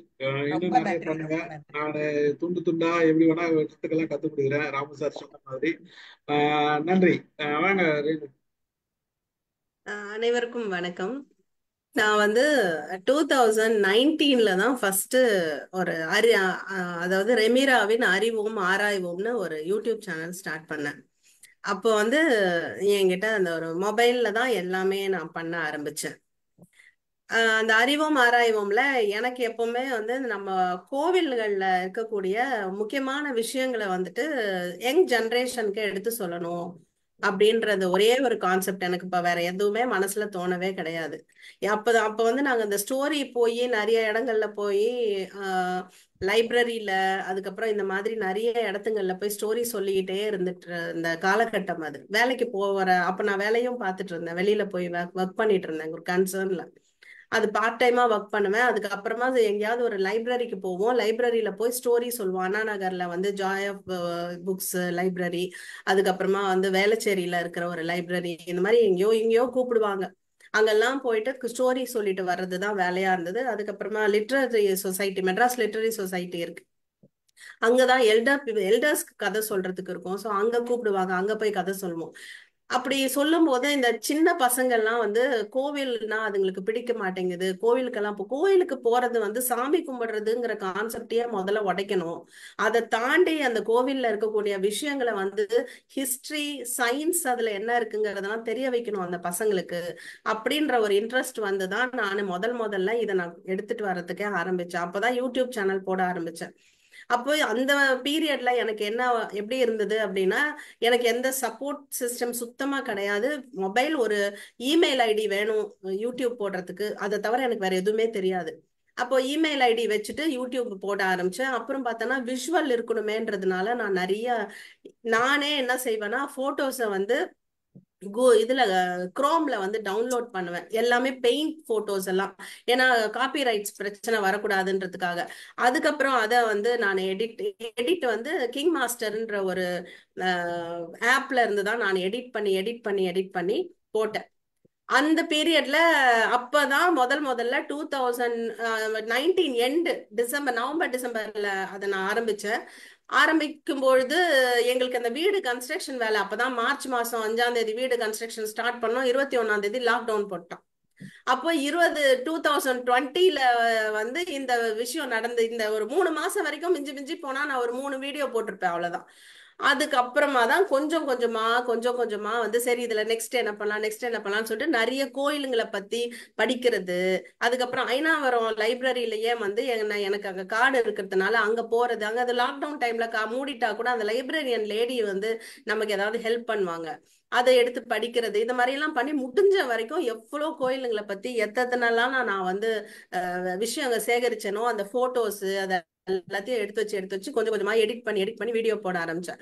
இன்னும் நிறைய பண்ணுங்க. நான் துண்டு துண்டா எப்படி வேணா எழுத்துக்கெல்லாம் கத்து கொடுக்குறேன், ராமு சார் சொன்ன மாதிரி. நன்றி. வாங்க ரேணு. அனைவருக்கும் வணக்கம். நான் வந்து 2019 தான் ஃபர்ஸ்ட் ஒரு அதாவது ரெமிராவின் அறிவோம் ஆராய்வோம்னு ஒரு யூடியூப் சேனல் ஸ்டார்ட் பண்ணேன். அப்போ வந்து என்கிட்ட அந்த ஒரு மொபைல்ல தான் எல்லாமே நான் பண்ண ஆரம்பிச்சேன். அந்த அறிவோம் ஆராய்வோம்ல எனக்கு எப்பவுமே வந்து நம்ம கோவில்கள்ல இருக்கக்கூடிய முக்கியமான விஷயங்களை வந்துட்டு யங் ஜெனரேஷனுக்கு எடுத்து சொல்லணும் அப்படின்றது ஒரே ஒரு கான்செப்ட். எனக்கு இப்ப வேற எதுவுமே மனசுல தோணவே கிடையாது. அப்ப வந்து நாங்க இந்த ஸ்டோரி போய் நிறைய இடங்கள்ல போய் லைப்ரரியில, அதுக்கப்புறம் இந்த மாதிரி நிறைய இடத்துங்கள்ல போய் ஸ்டோரி சொல்லிக்கிட்டே இருந்துட்டு இந்த காலகட்டம். அது வேலைக்கு போற அப்ப நான் வேலையும் பார்த்துட்டு இருந்தேன், வெளியில போய் ஒர்க் பண்ணிட்டு இருந்தேன் ஒரு கன்சர்ன்ல. அது பார்ட் டைமா ஒர்க் பண்ணுவேன். அதுக்கப்புறமா எங்கேயாவது ஒரு லைப்ரரிக்கு போவோம், லைப்ரரியில போய் ஸ்டோரி சொல்லுவோம். அண்ணா நகர்ல வந்து ஜாய் ஆஃப் புக்ஸ் லைப்ரரி, அதுக்கப்புறமா வந்து வேளச்சேரியில இருக்கிற ஒரு லைப்ரரி, இந்த மாதிரி எங்கேயோ எங்கேயோ கூப்பிடுவாங்க. அங்கெல்லாம் போயிட்டு ஸ்டோரி சொல்லிட்டு வர்றதுதான் வேலையா இருந்தது. அதுக்கப்புறமா literary society, Madras literary society இருக்கு, அங்கதான் எல்டர்ஸ்க்கு கதை சொல்றதுக்கு இருக்கும். ஸோ அங்க கூப்பிடுவாங்க, அங்க போய் கதை சொல்லுவோம். அப்படி சொல்லும் போது இந்த சின்ன பசங்கள்லாம் வந்து கோவில்னா அதுங்களுக்கு பிடிக்க மாட்டேங்குது, கோவிலுக்கெல்லாம் கோவிலுக்கு போறது வந்து சாமி கும்பிடுறதுங்கிற கான்செப்டையே முதல்ல உடைக்கணும். அதை தாண்டி அந்த கோவில்ல இருக்கக்கூடிய விஷயங்களை வந்து ஹிஸ்டரி, சயின்ஸ், அதுல என்ன இருக்குங்கிறதெல்லாம் தெரிய வைக்கணும் அந்த பசங்களுக்கு அப்படின்ற ஒரு இன்ட்ரெஸ்ட் வந்துதான் நான் முதல்ல இதை நான் எடுத்துட்டு வர்றதுக்கே ஆரம்பிச்சேன். அப்பதான் யூடியூப் சேனல் போட ஆரம்பிச்சேன். அப்போ அந்த பீரியட்ல எனக்கு என்ன எப்படி இருந்தது அப்படின்னா, எனக்கு எந்த சப்போர்ட் சிஸ்டம் சுத்தமா கிடையாது. மொபைல், ஒரு இமெயில் ஐடி வேணும் யூடியூப் போடுறதுக்கு, அதை தவிர எனக்கு வேற எதுவுமே தெரியாது. அப்போ இமெயில் ஐடி வச்சுட்டு யூடியூப் போட ஆரம்பிச்சேன். அப்புறம் பார்த்தோன்னா விஷுவல் இருக்கணுமேன்றதுனால நான் நானே என்ன செய்வேன்னா போட்டோஸை வந்து இதுல குரோம்ல வந்து டவுன்லோட் பண்ணுவேன், எல்லாமே பெயிண்ட் போட்டோஸ் எல்லாம். ஏன்னா காப்பிரைட்ஸ் பிரச்சனை வரக்கூடாதுன்றதுக்காக. அதுக்கப்புறம் அதை வந்து நான் எடிட் வந்து கிங் மாஸ்டர்ன்ற ஒரு ஆப்ல இருந்து தான் நான் எடிட் பண்ணி போட்டேன். அந்த பீரியட்ல அப்பதான் முதல்ல 2019 எண்டு நவம்பர் டிசம்பர்ல அதை நான் ஆரம்பிக்கும் பொழுது எங்களுக்கு அந்த வீடு கன்ஸ்ட்ரக்ஷன் வேலை அப்பதான் மார்ச் மாசம் 5ஆம் தேதி வீடு கன்ஸ்ட்ரக்ஷன் ஸ்டார்ட் பண்ணோம். 21ஆம் தேதி லாக்டவுன் போட்டோம். அப்போ 2020ல வந்து இந்த விஷயம் நடந்து இந்த ஒரு 3 மாசம் வரைக்கும் மிஞ்சி போனா நான் ஒரு 3 வீடியோ போட்டிருப்பேன், அவ்வளவுதான். அதுக்கப்புறமா தான் கொஞ்சம் கொஞ்சமா வந்து சரி இதுல நெக்ஸ்ட் என்ன பண்ணலாம்னு சொல்லிட்டு நிறைய கோயிலுங்களை பத்தி படிக்கிறது. அதுக்கப்புறம் ஐனாவரம் லைப்ரரியிலயே வந்து எனக்கு அங்க கார்டு இருக்கிறதுனால அங்க போறது. அங்க அது லாக்டவுன் டைம்ல மூடிட்டா கூட அந்த லைப்ரரியன் லேடி வந்து நமக்கு ஏதாவது ஹெல்ப் பண்ணுவாங்க, அதை எடுத்து படிக்கிறது. இந்த மாதிரி எல்லாம் பண்ணி முடிஞ்ச வரைக்கும் எவ்வளவு கோயிலுங்களை பத்தி எத்தனைலாம் நான் வந்து விஷயங்க சேகரிச்சேனோ அந்த போட்டோஸ் அதை எல்லாத்தையும் எடுத்து வச்சு கொஞ்சம் கொஞ்சமா எடிட் பண்ணி வீடியோ போட ஆரம்பிச்சேன்.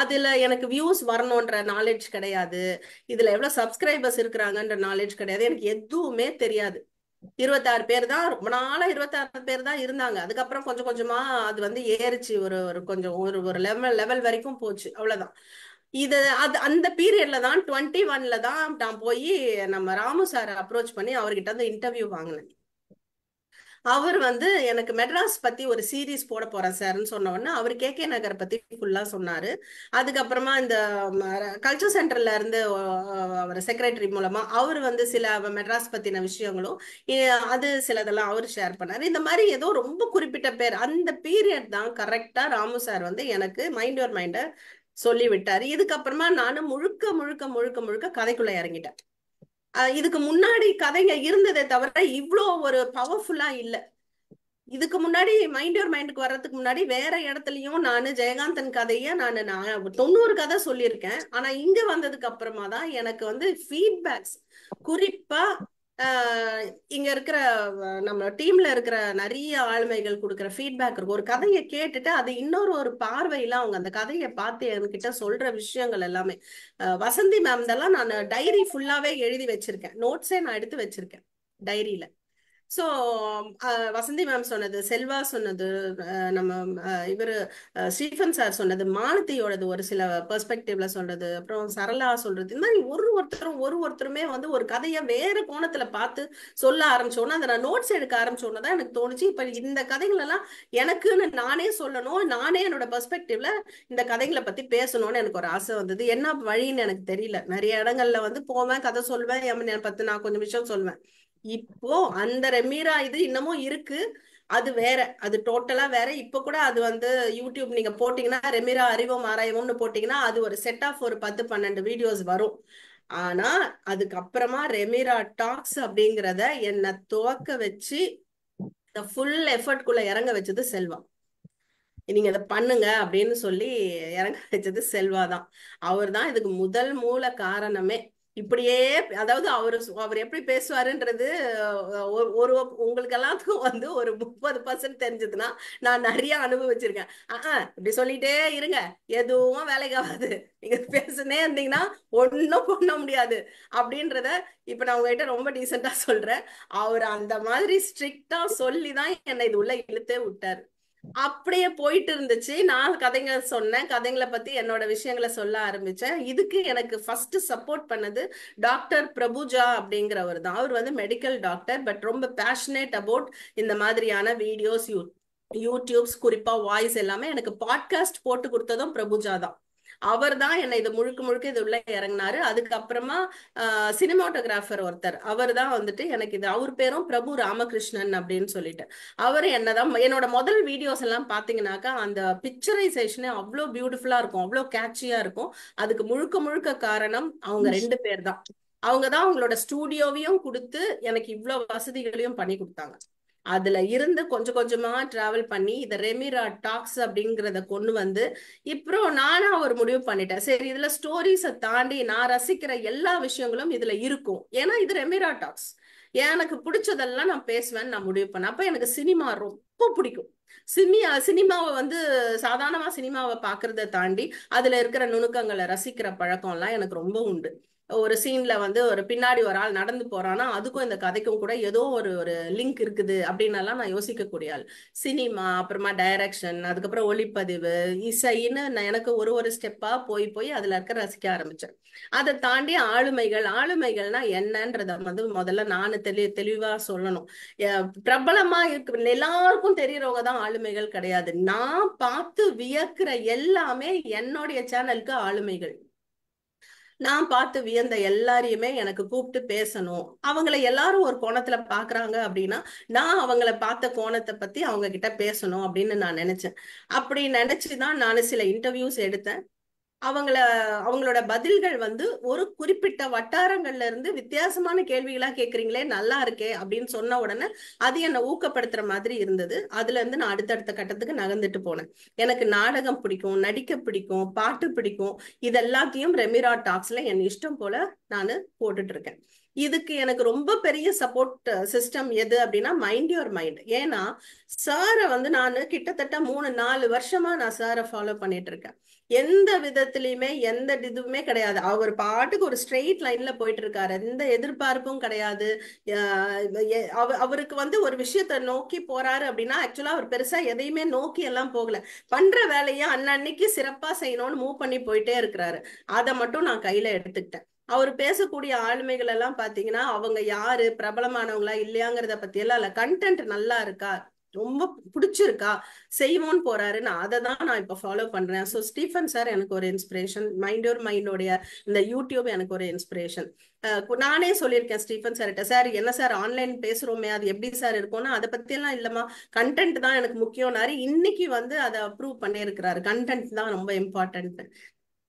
அதுல எனக்கு வியூஸ் வரணும்ன்ற நாலேஜ் கிடையாது, இதுல எவ்வளவு சப்ஸ்கிரைபர்ஸ் இருக்கிறாங்கன்ற நாலேஜ் கிடையாது, எனக்கு எதுவுமே தெரியாது. 26 பேர் தான், ரொம்ப நாளா 26 பேர் தான் இருந்தாங்க. அதுக்கப்புறம் கொஞ்சம் கொஞ்சமா அது வந்து ஏறிச்சு, ஒரு கொஞ்சம் ஒரு லெவல் வரைக்கும் போச்சு, அவ்வளவுதான். அந்த பீரியட்ல தான் 21ல தான் நான் போய் நம்ம ராமு சார் அப்ரோச் பண்ணி அவர்கிட்ட வந்து இன்டர்வியூ வாங்கினேன். அவர் வந்து எனக்கு மெட்ராஸ் பத்தி ஒரு சீரீஸ் போட போறேன் சார்ன்னு சொன்ன உடனே அவர் கே நகர் பத்தி ஃபுல்லா சொன்னாரு. அதுக்கப்புறமா இந்த கல்ச்சர் சென்டர்ல இருந்து அவர் செக்ரட்டரி மூலமா அவர் வந்து சில மெட்ராஸ் பத்தின விஷயங்களும் அது சிலதெல்லாம் அவர் ஷேர் பண்ணாரு. இந்த மாதிரி ஏதோ ரொம்ப குறிப்பிட்ட பேர் அந்த பீரியட் தான் கரெக்டா ராமு சார் வந்து எனக்கு மைண்ட் யுவர் மைண்ட சொல்லி விட்டாரு. இதுக்கப்புறமா நானும் முழுக்க கதைக்குள்ள இறங்கிட்டேன். இதுக்கு முன்னாடி கதைங்க இருந்ததே தவிர இவ்வளோ ஒரு பவர்ஃபுல்லா இல்ல. இதுக்கு முன்னாடி மைண்ட் யுவர் மைண்டுக்கு வர்றதுக்கு முன்னாடி வேற இடத்துலயும் நான் ஜெயகாந்தன் கதைய நான் 90 கதை சொல்லியிருக்கேன். ஆனா இங்க வந்ததுக்கு அப்புறமா தான் எனக்கு வந்து ஃபீட்பேக்ஸ், குறிப்பா இங்க இருக்கிற நம்ம டீம்ல இருக்கிற நிறைய ஆளுமைகள் கொடுக்குற ஃபீட்பேக் இருக்கும். ஒரு கதையை கேட்டுட்டு அது ஒரு பார்வையில அவங்க அந்த கதையை பார்த்து என்கிட்ட சொல்ற விஷயங்கள் எல்லாமே, வசந்தி மேம் இதெல்லாம் நான் டைரி ஃபுல்லாவே எழுதி வச்சிருக்கேன், நோட்ஸே நான் எடுத்து வச்சிருக்கேன் டைரியில. ஸோ வசந்தி மேம் சொன்னது, செல்வா சொன்னது, நம்ம இவர் ஸ்டீஃபன் சார் சொன்னது, மாலத்தியோடது ஒரு சில பெர்ஸ்பெக்டிவ்ல சொல்றது, அப்புறம் சரளா சொல்றது, இந்த மாதிரி ஒருத்தருமே வந்து ஒரு கதையை வேற கோணத்துல பார்த்து சொல்ல ஆரம்பிச்சோன்னா அதை நான் நோட்ஸ் எடுக்க ஆரம்பிச்சோன்னு தான் எனக்கு தோணுச்சு, இப்ப இந்த கதைகள் எல்லாம் எனக்குன்னு நானே சொல்லணும், நானே என்னோட பெர்ஸ்பெக்டிவ்ல இந்த கதைகளை பத்தி பேசணும்னு எனக்கு ஒரு ஆசை வந்தது. என்ன வழின்னு எனக்கு தெரியல. நிறைய இடங்கள்ல வந்து போவேன், கதை சொல்வேன், என் பத்தி நான் கொஞ்சம் விஷயம் சொல்வேன். இப்போ அந்த ரெமீரா இது இன்னமும் இருக்கு, அது வேற, அது டோட்டலா வேற. இப்ப கூட அது வந்து யூடியூப் நீங்க போட்டீங்கன்னா ரெமீரா அறிவோம் ஆராய்வோம்னு போட்டீங்கன்னா அது ஒரு செட் ஆஃப் ஒரு 10-12 வீடியோஸ் வரும். ஆனா அதுக்கப்புறமா ரெமிரா டாக்ஸ் அப்படிங்கிறத என்னை துவக்க வச்சு ஃபுல் எஃபர்ட்குள்ள இறங்க வச்சது செல்வா. நீங்க இதை பண்ணுங்க அப்படின்னு சொல்லி இறங்க வச்சது செல்வா தான். அவர் தான் இதுக்கு முதல் மூல காரணமே. இப்படியே அதாவது அவர் எப்படி பேசுவாருன்றது ஒரு உங்களுக்கு எல்லாத்துக்கும் வந்து ஒரு 30% தெரிஞ்சதுன்னா நான் நிறைய அனுபவிச்சிருக்கேன். இப்படி சொல்லிட்டே இருங்க, எதுவும் வேலைக்கு ஆகாது, நீங்க பேசுனே இருந்தீங்கன்னா ஒன்னும் பண்ண முடியாது அப்படின்றத இப்ப நான் உங்ககிட்ட ரொம்ப டீசெண்டா சொல்றேன். அவர் அந்த மாதிரி ஸ்ட்ரிக்டா சொல்லிதான் என்னை இது உள்ள இழுத்தே விட்டாரு. அப்படியே போயிட்டு இருந்துச்சு. நான் கதைங்க சொன்னேன், கதைங்களை பத்தி என்னோட விஷயங்களை சொல்ல ஆரம்பிச்சேன். இதுக்கு எனக்கு ஃபர்ஸ்ட் சப்போர்ட் பண்ணது டாக்டர் பிரபுஜா அப்படிங்கிறவர் தான். அவர் வந்து மெடிக்கல் டாக்டர், பட் ரொம்ப பேஷனேட் அபவுட் இந்த மாதிரியான வீடியோஸ், யூடியூப்ஸ், குறிப்பா வாய்ஸ் எல்லாமே. எனக்கு பாட்காஸ்ட் போட்டு கொடுத்ததும் பிரபுஜா தான். அவர் தான் என்னை இது முழுக்க இது உள்ள இறங்கினாரு. அதுக்கப்புறமா சினிமாட்டோகிராஃபர் ஒருத்தர், அவர் தான் வந்துட்டு எனக்கு இது, அவர் பேரும் பிரபு ராமகிருஷ்ணன் அப்படின்னு சொல்லிட்டு, அவர் என்னதான் என்னோட முதல் வீடியோஸ் எல்லாம் பாத்தீங்கன்னாக்கா அந்த பிக்சரைசேஷனே அவ்வளோ பியூட்டிஃபுல்லா இருக்கும், அவ்வளோ கேட்சியா இருக்கும். அதுக்கு முழுக்க காரணம் அவங்க 2 பேர் தான். அவங்க தான் அவங்களோட ஸ்டூடியோவையும் கொடுத்து எனக்கு இவ்வளவு வசதிகளையும் பண்ணி கொடுத்தாங்க. அதுல இருந்து கொஞ்சம் கொஞ்சமா டிராவல் பண்ணி இத ரெமிரா டாக்ஸ் அப்படிங்கறத கொண்டு வந்து இப்போ நானா ஒரு முடிவு பண்ணிட்டேன். சரி, இதுல ஸ்டோரிஸை தாண்டி நான் ரசிக்கிற எல்லா விஷயங்களும் இதுல இருக்கும். ஏன்னா இது ரெமிரா டாக்ஸ், எனக்கு பிடிச்சதெல்லாம் நான் பேசுவேன்னு நான் முடிவு பண்ணேன். அப்ப எனக்கு சினிமா ரொம்ப பிடிக்கும். சினிமாவை வந்து சாதாரணமா சினிமாவை பாக்குறத தாண்டி அதுல இருக்கிற நுணுக்கங்களை ரசிக்கிற பழக்கம் எல்லாம் எனக்கு ரொம்ப உண்டு. ஒரு சீன்ல வந்து ஒரு பின்னாடி ஒரு ஆள் நடந்து போறான்னா அதுக்கும் இந்த கதைக்கும் கூட ஏதோ ஒரு லிங்க் இருக்குது அப்படின்னு எல்லாம் நான் யோசிக்கக்கூடிய ஆள். சினிமா, அப்புறமா டைரக்ஷன், அதுக்கப்புறம் ஒளிப்பதிவு, இசைன்னு எனக்கு ஒரு ஸ்டெப்பா போய் அதுல இருக்க ரசிக்க ஆரம்பிச்சேன். அதை தாண்டி ஆளுமைகள்னா என்னன்றத வந்து முதல்ல நான் தெளிவா சொல்லணும். பிரபலமா இருக்கு எல்லாருக்கும் தெரியறவங்க தான் ஆளுமைகள் கிடையாது. நான் பார்த்து வியக்கிற எல்லாமே என்னுடைய சேனலுக்கு ஆளுமைகள். நான் பார்த்து வியந்த எல்லாரையுமே எனக்கு கூப்பிட்டு பேசணும். அவங்கள எல்லாரும் ஒரு கோணத்துல பாக்குறாங்க அப்படின்னா நான் அவங்கள பார்த்த கோணத்தை பத்தி அவங்க கிட்ட பேசணும் அப்படின்னு நான் நினைச்சேன். அப்படி நினைச்சுதான் நான் சில இன்டர்வியூஸ் எடுத்தேன். அவங்களோட பதில்கள் வந்து ஒரு குறிப்பிட்ட வட்டாரங்கள்ல இருந்து வித்தியாசமான கேள்விகளா கேக்குறீங்களே, நல்லா இருக்கே அப்படின்னு சொன்ன உடனே அது என்னை ஊக்கப்படுத்துற மாதிரி இருந்தது. அதுல இருந்து நான் அடுத்தடுத்த கட்டத்துக்கு நகர்ந்துட்டு போனேன். எனக்கு நாடகம் பிடிக்கும், நடிக்க பிடிக்கும், பாட்டு பிடிக்கும். இது எல்லாத்தையும் ரெமிரா டாக்ஸ்ல என் இஷ்டம் போல நான் போட்டுட்டு இருக்கேன். இதுக்கு எனக்கு ரொம்ப பெரிய சப்போர்ட் சிஸ்டம் எது அப்படின்னா மைண்ட் யுவர் மைண்ட். ஏன்னா சாரை வந்து நான் கிட்டத்தட்ட 3-4 வருஷமா நான் சாரை ஃபாலோ பண்ணிட்டு இருக்கேன். எந்த விதத்திலயுமே எந்த இதுவுமே கிடையாது. அவர் பாட்டுக்கு ஒரு ஸ்ட்ரெயிட் லைன்ல போயிட்டு இருக்காரு, எந்த எதிர்பார்ப்பும் கிடையாது. அவருக்கு வந்து ஒரு விஷயத்த நோக்கி போறாரு அப்படின்னா ஆக்சுவலா அவர் பெருசா எதையுமே நோக்கி எல்லாம் போகல. பண்ற வேலையை அன்னன்னைக்கு சிறப்பா செய்யணும்னு மூவ் பண்ணி போயிட்டே இருக்கிறாரு. அதை மட்டும் நான் கையில எடுத்துக்கிட்டேன். அவர் பேசக்கூடிய ஆளுமைகள் எல்லாம் பாத்தீங்கன்னா அவங்க யாரு, பிரபலமானவங்களா இல்லையாங்கிறத பத்தி எல்லாம் இல்ல, கண்டென்ட் நல்லா இருக்கா, ரொம்ப பிடிச்சிருக்கா, செய்வோன்னு போறாருன்னு அதை தான் நான் இப்ப ஃபாலோ பண்றேன். ஸோ ஸ்டீஃபன் சார் எனக்கு ஒரு இன்ஸ்பிரேஷன், மைண்ட் யுவர் மைண்டோடைய இந்த யூடியூப் எனக்கு ஒரு இன்ஸ்பிரேஷன். நானே சொல்லியிருக்கேன் ஸ்டீஃபன் சார்கிட்ட, சார் என்ன சார் ஆன்லைன் பேசுறோமே அது எப்படி சார் இருக்கும்னா அதை பத்தி எல்லாம் இல்லம்மா, கண்டென்ட் தான் எனக்கு முக்கியம்னாரு. இன்னைக்கு வந்து அதை அப்ரூவ் பண்ணியிருக்கிறாரு, கண்டென்ட் தான் ரொம்ப இம்பார்ட்டன்ட்.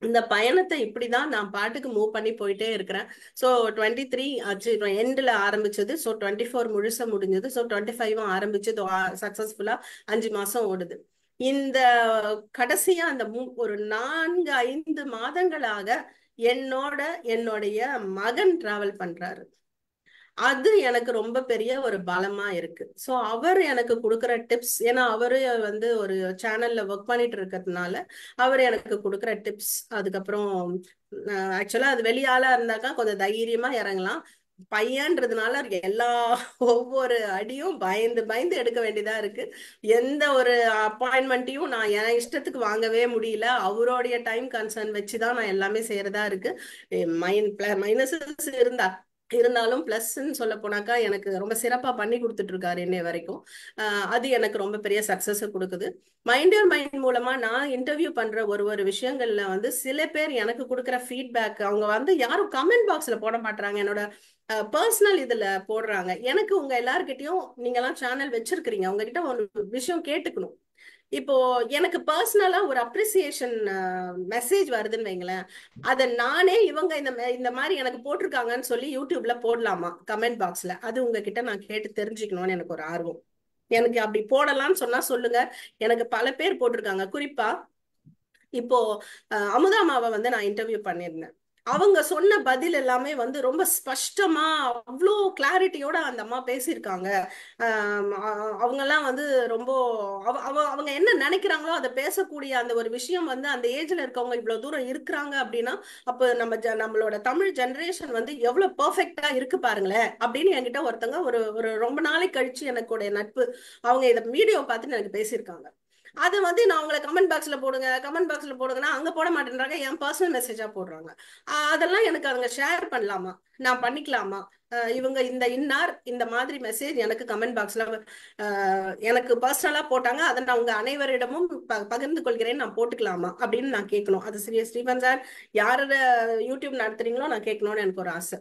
இந்த பயணத்தை இப்படிதான் நான் பாட்டுக்கு மூவ் பண்ணி போயிட்டே இருக்கிறேன். ஸோ 23 எண்ட்ல ஆரம்பிச்சது, ஸோ 24 முழுசா முடிஞ்சது, ஸோ 25 ஆரம்பிச்சு சக்சஸ்ஃபுல்லா 5 மாசம் ஓடுது. இந்த கடைசியா அந்த ஒரு 4-5 மாதங்களாக என்னுடைய மகன் டிராவல் பண்றாரு. அது எனக்கு ரொம்ப பெரிய ஒரு பலமா இருக்கு. ஸோ அவர் எனக்கு கொடுக்குற டிப்ஸ், ஏன்னா அவரு வந்து ஒரு சேனல்ல ஒர்க் பண்ணிட்டு இருக்கிறதுனால அவர் எனக்கு கொடுக்குற டிப்ஸ், அதுக்கப்புறம் ஆக்சுவலா அது வெளியாளா இருந்தாக்கா கொஞ்சம் தைரியமா இறங்கலாம். பையன்றதுனால ஒவ்வொரு அடியும் பயந்து எடுக்க வேண்டியதா இருக்கு. எந்த ஒரு அப்பாயின்மெண்ட்டையும் நான் என் இஷ்டத்துக்கு வாங்கவே முடியல. அவருடைய டைம் கன்சர்ன் வச்சுதான் நான் எல்லாமே செய்யறதா இருக்கு. மைனஸஸ் இருந்தாலும் பிளஸ்ன்னு சொல்ல போனாக்கா எனக்கு ரொம்ப சிறப்பா பண்ணி கொடுத்துட்டு இருக்காரு இன்னை வரைக்கும். அது எனக்கு ரொம்ப பெரிய சக்சஸ் கொடுக்குது. மைண்ட் யுவர் மைண்ட் மூலமா நான் இன்டர்வியூ பண்ற ஒரு விஷயங்கள்ல வந்து சில பேர் எனக்கு கொடுக்குற ஃபீட்பேக் அவங்க வந்து யாரும் கமெண்ட் பாக்ஸ்ல போட மாட்டாங்க, என்னோட பர்சனல் இதுல போடுறாங்க. எனக்கு உங்க எல்லார்கிட்டயும் நீங்க எல்லாம் சேனல் வச்சிருக்கிறீங்க, உங்ககிட்ட ஒரு விஷயம் கேட்டுக்கணும். இப்போ எனக்கு பர்சனலா ஒரு அப்ரிசியேஷன் மெசேஜ் வருதுன்னு வைங்களேன், அதை நானே இவங்க இந்த மாதிரி எனக்கு போட்டிருக்காங்கன்னு சொல்லி யூடியூப்ல போடலாமா கமெண்ட் பாக்ஸ்ல? அது உங்ககிட்ட நான் கேட்டு தெரிஞ்சுக்கணும்னு எனக்கு ஒரு ஆர்வம். எனக்கு அப்படி போடலாம்னு சொன்னா சொல்லுங்க. எனக்கு பல பேர் போட்டிருக்காங்க. குறிப்பா இப்போ அமுதாமாவை வந்து நான் இன்டர்வியூ பண்ணியிருந்தேன். அவங்க சொன்ன பதில் எல்லாமே வந்து ரொம்ப ஸ்பஷ்டமா அவ்வளோ கிளாரிட்டியோட அந்த அம்மா பேசியிருக்காங்க. அவங்க எல்லாம் வந்து ரொம்ப அவங்க என்ன நினைக்கிறாங்களோ அதை பேசக்கூடிய அந்த ஒரு விஷயம் வந்து அந்த ஏஜ்ல இருக்கவங்க இவ்வளவு தூரம் இருக்கிறாங்க அப்படின்னா, அப்ப நம்மளோட தமிழ் ஜெனரேஷன் வந்து எவ்வளவு பெர்ஃபெக்டா இருக்கு பாருங்களேன் அப்படின்னு என்கிட்ட ஒருத்தங்க ஒரு ஒரு ரொம்ப நாளை கழிச்சு எனக்கு நட்பு அவங்க இதை வீடியோ பார்த்துட்டு எனக்கு பேசியிருக்காங்க. அது வந்து நான் உங்களை கமெண்ட் பாக்ஸ்ல போடுங்கன்னா அங்க போட மாட்டேன்றாங்க, என் பர்சனல் மெசேஜா போடுறாங்க. அதெல்லாம் எனக்கு அவங்க ஷேர் பண்ணலாமா, நான் பண்ணிக்கலாமா? இவங்க இன்னார் இந்த மாதிரி மெசேஜ் எனக்கு கமெண்ட் பாக்ஸ்ல எனக்கு பர்சனலா போட்டாங்க, அதை நான் உங்க அனைவரிடமும் பகிர்ந்து கொள்கிறேன், நான் போட்டுக்கலாமா அப்படின்னு நான் கேட்கணும். அது ஸ்டீபன் சார் யார யூடியூப் நடத்துறீங்களோ நான் கேட்கணும்னு எனக்கு ஒரு ஆசை.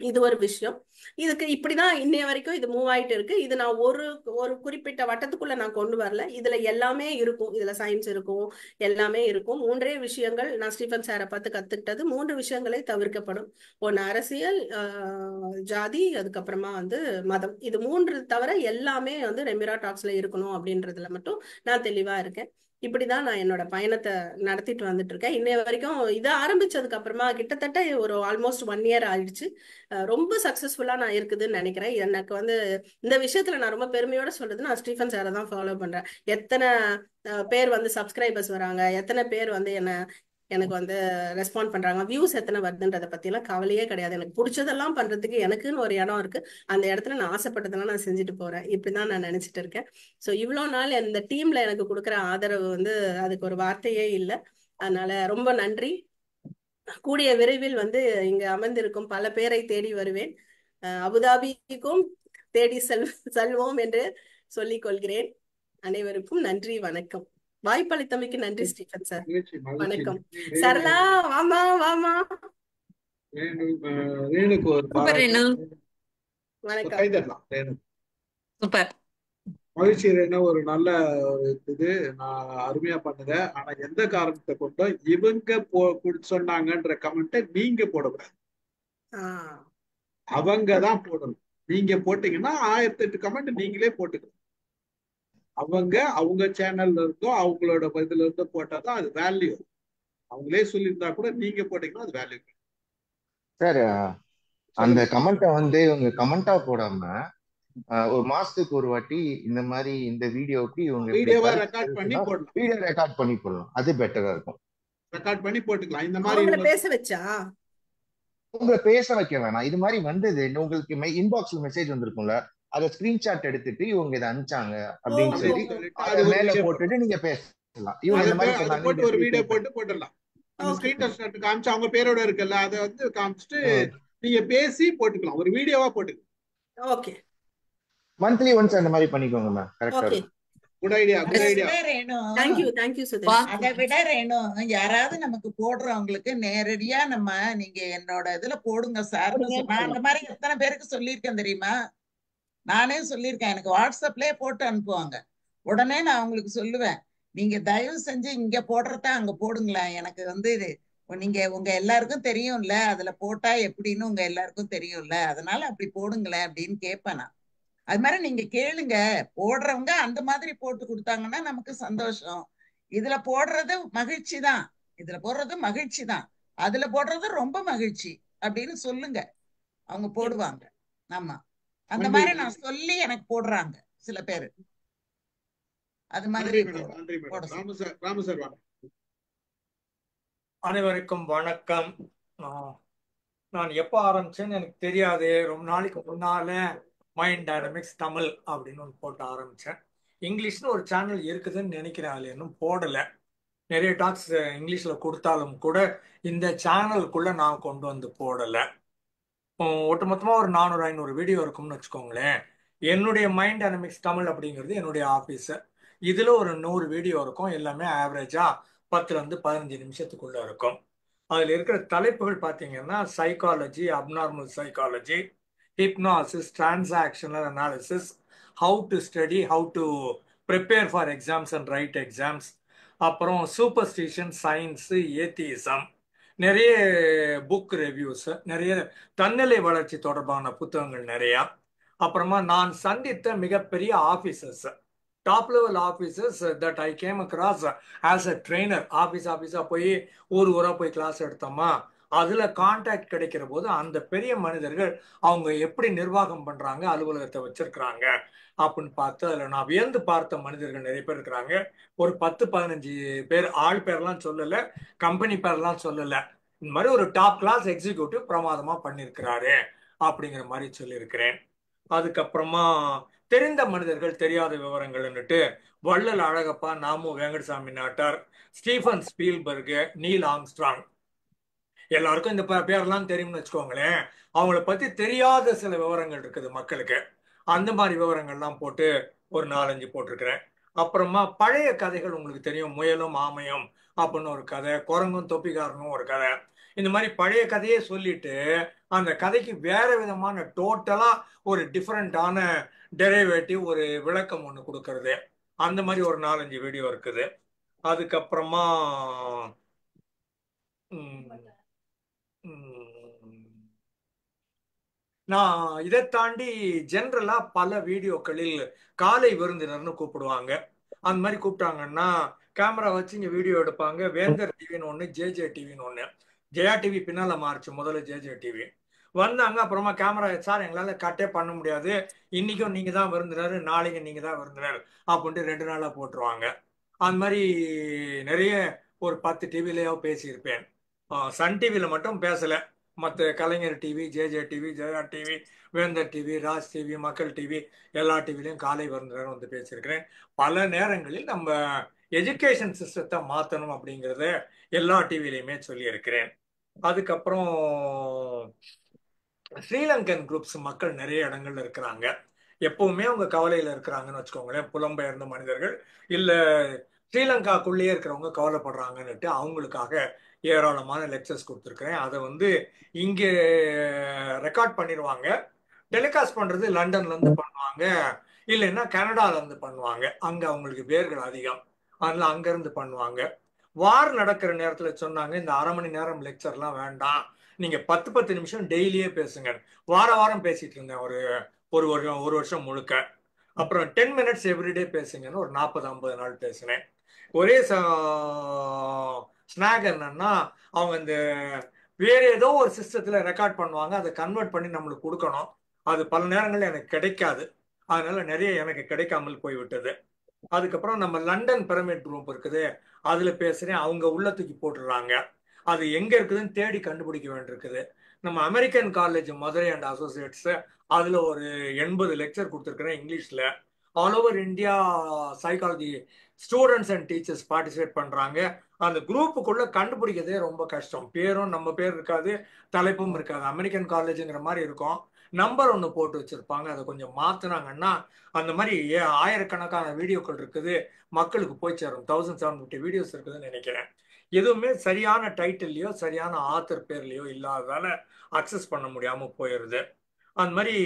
இது ஒரு விஷயம். இதுக்கு இப்படிதான் இன்னைய வரைக்கும் இது மூவ் ஆயிட்டு இருக்கு. இது நான் ஒரு குறிப்பிட்ட வட்டத்துக்குள்ள நான் கொண்டு வரல. இதுல எல்லாமே இருக்கும். இதுல சயின்ஸ் இருக்கும், எல்லாமே இருக்கும். 3 விஷயங்கள் நான் ஸ்டீபன் சாரை பார்த்து கத்துக்கிட்டது. 3 விஷயங்களே தவிர்க்கப்படும். ஒன்னு அரசியல், ஜாதி, அதுக்கப்புறமா வந்து மதம். இது 3 தவிர எல்லாமே வந்து ரெமிரா டாக்ஸ்ல இருக்கணும் அப்படின்றதுல மட்டும் நான் தெளிவா இருக்கேன். இப்படிதான் நான் என்னோட பயணத்தை நடத்திட்டு வந்துட்டு இருக்கேன். இன்னைய வரைக்கும் இதை ஆரம்பிச்சதுக்கு அப்புறமா கிட்டத்தட்ட ஒரு ஆல்மோஸ்ட் 1 இயர் ஆயிடுச்சு. ரொம்ப சக்சஸ்ஃபுல்லா நான் இருக்குதுன்னு நினைக்கிறேன். எனக்கு வந்து இந்த விஷயத்துல நான் ரொம்ப பெருமையோட சொல்றது, நான் ஸ்டீபன் சாரை தான் ஃபாலோ பண்றேன். எத்தனை பேர் வந்து சப்ஸ்கிரைபர்ஸ் வராங்க, எத்தனை பேர் வந்து எனக்கு வந்து ரெஸ்பாண்ட் பண்றாங்க, வியூஸ் எத்தனை வருதுன்றத பத்தி எல்லாம் கவலையே கிடையாது. எனக்கு பிடிச்சதெல்லாம் பண்றதுக்கு எனக்குன்னு ஒரு இடம் இருக்கு. அந்த இடத்துல நான் ஆசைப்பட்டதெல்லாம் நான் செஞ்சுட்டு போறேன். இப்படிதான் நான் நினைச்சிட்டு இருக்கேன். ஸோ இவ்வளவு நாள் இந்த டீம்ல எனக்கு கொடுக்குற ஆதரவு வந்து அதுக்கு ஒரு வார்த்தையே இல்லை. அதனால ரொம்ப நன்றி. கூடிய விரைவில் வந்து இங்க அமர்ந்திருக்கும் பல பேரை தேடி வருவேன். அபுதாபிக்கும் தேடி செல்வோம் என்று சொல்லிக் கொள்கிறேன். அனைவருக்கும் நன்றி, வணக்கம். வாய்ப்பளித்தமைக்கு நன்றி ஸ்டீபன் சார். வணக்கம். சரளா வாமா. ரேணுக்கு ஒரு வணக்கம். கைதட்டலாம். சூப்பர். மகிழ்ச்சி ரேணு, ஒரு நல்ல இது நான் அருமையா பண்ணுங்க. ஆனா எந்த காரணத்தை கொண்டோ இவங்க சொன்னாங்கன்ற கமெண்ட்டை நீங்க போடக்கூடாது, அவங்க தான் போடணும். நீங்க போட்டீங்கன்னா 1008 கமெண்ட் நீங்களே போட்டுக்கணும். அவங்க சேனல்ல இருந்தோ அவங்களோட இதுல இருந்தோ போட்டாதான் அது வேல்யூ. அவங்களே சொல்லியிருந்தா கூட நீங்க போட்டீங்கன்னா அது வேல்யூ. சார், அந்த கமெண்ட்டை வந்து இவங்க கமெண்டா போடாம ஒரு மாசத்துக்கு ஒரு வாட்டி இந்த மாதிரி இந்த வீடியோக்கு இவங்க வீடியோவா ரெக்கார்ட் பண்ணி போடலாம். வீடியோ ரெக்கார்ட் பண்ணி போடலாம், அது பெட்டரா இருக்கும். ரெக்கார்ட் பண்ணி போட்டுக்கலாம். இந்த மாதிரி பேச வச்சா உங்களை பேச வைக்க வேணாம். இது மாதிரி வந்தது உங்களுக்கு இன்பாக்ஸ்ல மெசேஜ் வந்திருக்கும்ல, அதை ஸ்கிரீன்ஷாட் எடுத்துட்டு இவங்க இதை அனுப்பிச்சாங்க அப்படின்னு சொல்லி அதை மேல போட்டுட்டு நீங்க பேசலாம். இவங்க இந்த மாதிரி போட்டு ஒரு வீடியோ போட்டு போட்டுடலாம். ஸ்கிரீன்ஷாட் காமிச்சு அவங்க பேரோட இருக்குல்ல, அதை வந்து காமிச்சிட்டு நீங்க பேசி போட்டுக்கலாம். ஒரு வீடியோவா போட்டுக்கலாம். ஓகே, மந்த்லி ஒன்ஸ் அந்த மாதிரி பண்ணிக்கோங்க மேம். கரெக்டா இருக்கும். Good idea. Thank you Sudesh. அதை விட ரேணு, யாராவது நமக்கு போடுறவங்களுக்கு நேரடியா நீங்க என்னோட இதுல போடுங்க சார். நான் அந்த மாதிரி எத்தனை பேருக்கு சொல்லியிருக்கேன் தெரியுமா? நானே சொல்லியிருக்கேன். எனக்கு வாட்ஸ்அப்லயே போட்டு அனுப்புவாங்க. உடனே நான் அவங்களுக்கு சொல்லுவேன், நீங்க தயவு செஞ்சு இங்க போடுறத அங்க போடுங்களேன். எனக்கு வந்து நீங்க உங்க எல்லாருக்கும் தெரியும்ல, அதுல போட்டா எப்படின்னு உங்க எல்லாருக்கும் தெரியும்ல, அதனால அப்படி போடுங்களேன் அப்படின்னு கேட்பேன் நான். அது மாதிரி நீங்க கேளுங்க. போடுறவங்க அந்த மாதிரி போட்டு கொடுத்தாங்கன்னா நமக்கு சந்தோஷம். இதுல போடுறது மகிழ்ச்சி தான், அதுல போடுறது ரொம்ப மகிழ்ச்சி அப்படின்னு சொல்லுங்க, அவங்க போடுவாங்க. ஆமா, அந்த மாதிரி நான் சொல்லி எனக்கு போடுறாங்க சில பேரு. அது மாதிரி அனைவருக்கும் வணக்கம். நான் எப்போ ஆரம்பிச்சேன்னு எனக்கு தெரியாது. ரொம்ப நாளைக்கு முன்னால மைண்ட் டைனமிக்ஸ் தமிழ் அப்படின்னு ஒன்று போட்டு ஆரம்பித்தேன். இங்கிலீஷ்னு ஒரு சேனல் இருக்குதுன்னு நினைக்கிறேன். அதில் இன்னும் போடலை. நிறைய டாக்ஸ் இங்கிலீஷில் கொடுத்தாலும் கூட இந்த சேனலுக்குள்ளே நான் கொண்டு வந்து போடலை. ஒட்டுமொத்தமாக ஒரு 400-500 வீடியோ இருக்கும்னு வச்சுக்கோங்களேன். என்னுடைய மைண்ட் டைனமிக்ஸ் தமிழ் அப்படிங்கிறது என்னுடைய ஆஃபீஸு. இதில் ஒரு 100 வீடியோ இருக்கும். எல்லாமே ஆவரேஜாக 10லேருந்து 15 நிமிஷத்துக்குள்ளே இருக்கும். அதில் இருக்கிற தலைப்புகள் பார்த்தீங்கன்னா psychology, abnormal psychology, hypnosis, transactional analysis, how to study, how to prepare for exams and right exams, அப்புறம் சூப்பர்ஸ்டிஷன், சயின்ஸு, ஏத்தியிசம், நிறைய புக் ரிவ்யூஸ், நிறைய தன்னிலை வளர்ச்சி தொடர்பான புத்தகங்கள் நிறையா. அப்புறமா நான் சந்தித்த மிகப்பெரிய officers, top level officers that I came across as a trainer. ஆஃபீஸாக போய் ஊராக போய் கிளாஸ் எடுத்தோமா, அதில் கான்டாக்ட் கிடைக்கிற போது அந்த பெரிய மனிதர்கள் அவங்க எப்படி நிர்வாகம் பண்ணுறாங்க, அலுவலகத்தை வச்சிருக்கிறாங்க அப்படின்னு பார்த்து அதில் நான் வியந்து பார்த்த மனிதர்கள் நிறைய பேர் இருக்கிறாங்க. ஒரு 10-15 பேர், ஆள் பேர்லாம் சொல்லலை, கம்பெனி பேர்லாம் சொல்லலை, இந்த மாதிரி ஒரு டாப் கிளாஸ் எக்ஸிக்யூட்டிவ் பிரமாதமாக பண்ணியிருக்கிறாரு அப்படிங்கிற மாதிரி சொல்லியிருக்கிறேன். அதுக்கப்புறமா தெரிந்த மனிதர்கள் தெரியாத விவரங்கள்னுட்டு வள்ளல் அழகப்பா, நாமு வெங்கடசாமி நாட்டார், ஸ்டீஃபன் ஸ்பீல்பர்க், நீல் ஆம்ஸ்ட்ராங், எல்லாருக்கும் இந்த பேர்லாம் தெரியும்னு வச்சுக்கோங்களேன். அவங்கள பத்தி தெரியாத சில விவரங்கள் இருக்குது மக்களுக்கு, அந்த மாதிரி விவரங்கள்லாம் போட்டு ஒரு 4-5 போட்டிருக்கிறேன். அப்புறமா பழைய கதைகள் உங்களுக்கு தெரியும், முயலும் ஆமையும் அப்படின்னு ஒரு கதை, குரங்கும் தொப்பிக்காரனும் ஒரு கதை. இந்த மாதிரி பழைய கதையே சொல்லிட்டு அந்த கதைக்கு வேற விதமான டோட்டலா ஒரு டிஃப்ரெண்டான டெரிவேட்டிவ் ஒரு விளக்கம் ஒன்று கொடுக்கறது, அந்த மாதிரி ஒரு 4-5 வீடியோ இருக்குது. அதுக்கப்புறமா நான் இதை தாண்டி ஜென்ரலா பல வீடியோக்களில் காலை விருந்தினர்னு கூப்பிடுவாங்க. அந்த மாதிரி கூப்பிட்டாங்கன்னா கேமரா வச்சு இங்க வீடியோ எடுப்பாங்க. வேந்தர் டிவின்னு ஒன்று, ஜேஜே டிவின்னு ஒன்று. ஜெயா டிவி பின்னால மாறிச்சு, முதல்ல ஜேஜே டிவி வந்தாங்க. அப்புறமா கேமரா, சார் எங்களால கட்டே பண்ண முடியாது, இன்னைக்கும் நீங்க தான் விருந்தினர், நாளைக்கு நீங்க தான் விருந்தினர் அப்படின்ட்டு 2 நாளா போட்டுருவாங்க. அந்த மாதிரி நிறைய ஒரு 10 டிவிலேயோ பேசியிருப்பேன். சன் டிவியில மட்டும் பேசல, மற்ற Kalaignar TV, JJ TV, Jaya TV, Vendhar TV, Raj TV, Makkal TV, எல்லா டிவிலையும் காலை விருந்தினர் வந்து பேசியிருக்கிறேன். பல நேரங்களில் நம்ம எஜுகேஷன் சிஸ்டத்தை மாற்றணும் அப்படிங்கிறத எல்லா டிவிலையுமே சொல்லியிருக்கிறேன். அதுக்கப்புறம் ஸ்ரீலங்கன் குரூப்ஸ் மக்கள் நிறைய இடங்கள்ல இருக்கிறாங்க, எப்பவுமே அவங்க கவலையில இருக்கிறாங்கன்னு வச்சுக்கோங்களேன். புலம்பெயர்ந்த மனிதர்கள் இல்ல ஸ்ரீலங்காக்குள்ளேயே இருக்கிறவங்க கவலைப்படுறாங்கன்னுட்டு அவங்களுக்காக ஏராளமான லெக்சர்ஸ் கொடுத்துருக்கிறேன். அதை வந்து இங்கே ரெக்கார்ட் பண்ணிடுவாங்க, டெலிகாஸ்ட் பண்றது லண்டன்ல இருந்து பண்ணுவாங்க, இல்லைன்னா கனடால இருந்து பண்ணுவாங்க, அங்க அவங்களுக்கு பேர்கள் அதிகம், அதனால அங்க இருந்து பண்ணுவாங்க. வார் நடக்கிற நேரத்துல சொன்னாங்க, இந்த 1/2 மணி நேரம் லெக்சர்லாம் வேண்டாம், நீங்க 10-10 நிமிஷம் டெய்லியே பேசுங்க. வாரம் பேசிட்டு இருந்தேன் ஒரு வருஷம் முழுக்க. அப்புறம் 10 மினிட்ஸ் எவ்ரிடே பேசுங்கன்னு ஒரு 40-50 நாள் பேசினேன். ஒரே ஸ்னாக் என்னன்னா, அவங்க இந்த வேற ஏதோ ஒரு சிஸ்டத்துல ரெக்கார்ட் பண்ணுவாங்க, அதை கன்வெர்ட் பண்ணி நம்மளுக்கு கொடுக்கணும். அது பல நேரங்கள்ல எனக்கு கிடைக்காது, அதனால நிறைய எனக்கு கிடைக்காமல் போய்விட்டது. அதுக்கப்புறம் நம்ம லண்டன் பிரமிட் குரூப் இருக்குது, அதுல பேசுறேன், அவங்க உள்ள தூக்கி போட்டுடுறாங்க, அது எங்க இருக்குதுன்னு தேடி கண்டுபிடிக்க வேண்டியிருக்குது. நம்ம American college Madurai and Associates, அதுல ஒரு 80 லெக்சர் கொடுத்துருக்கிறேன் இங்கிலீஷ்ல. All over India psychology students and teachers participate பண்றாங்க. அந்த குரூப்புக்குள்ள கண்டுபிடிக்கிறதே ரொம்ப கஷ்டம், பேரும் நம்ம பேர் இருக்காது, தலைப்பும் இருக்காது, அமெரிக்கன் காலேஜுங்கிற மாதிரி இருக்கும், நம்பர் ஒன்று போட்டு வச்சிருப்பாங்க. அதை கொஞ்சம் மாத்தினாங்கன்னா அந்த மாதிரி ஆயிரக்கணக்கான வீடியோக்கள் இருக்குது, மக்களுக்கு போய் சேரும். 1750 வீடியோஸ் இருக்குதுன்னு நினைக்கிறேன். எதுவுமே சரியான டைட்டில்லையோ சரியான ஆத்தர் பேர்லையோ இல்லாததால அக்சஸ் பண்ண முடியாம போயிடுது. அந்த மாதிரி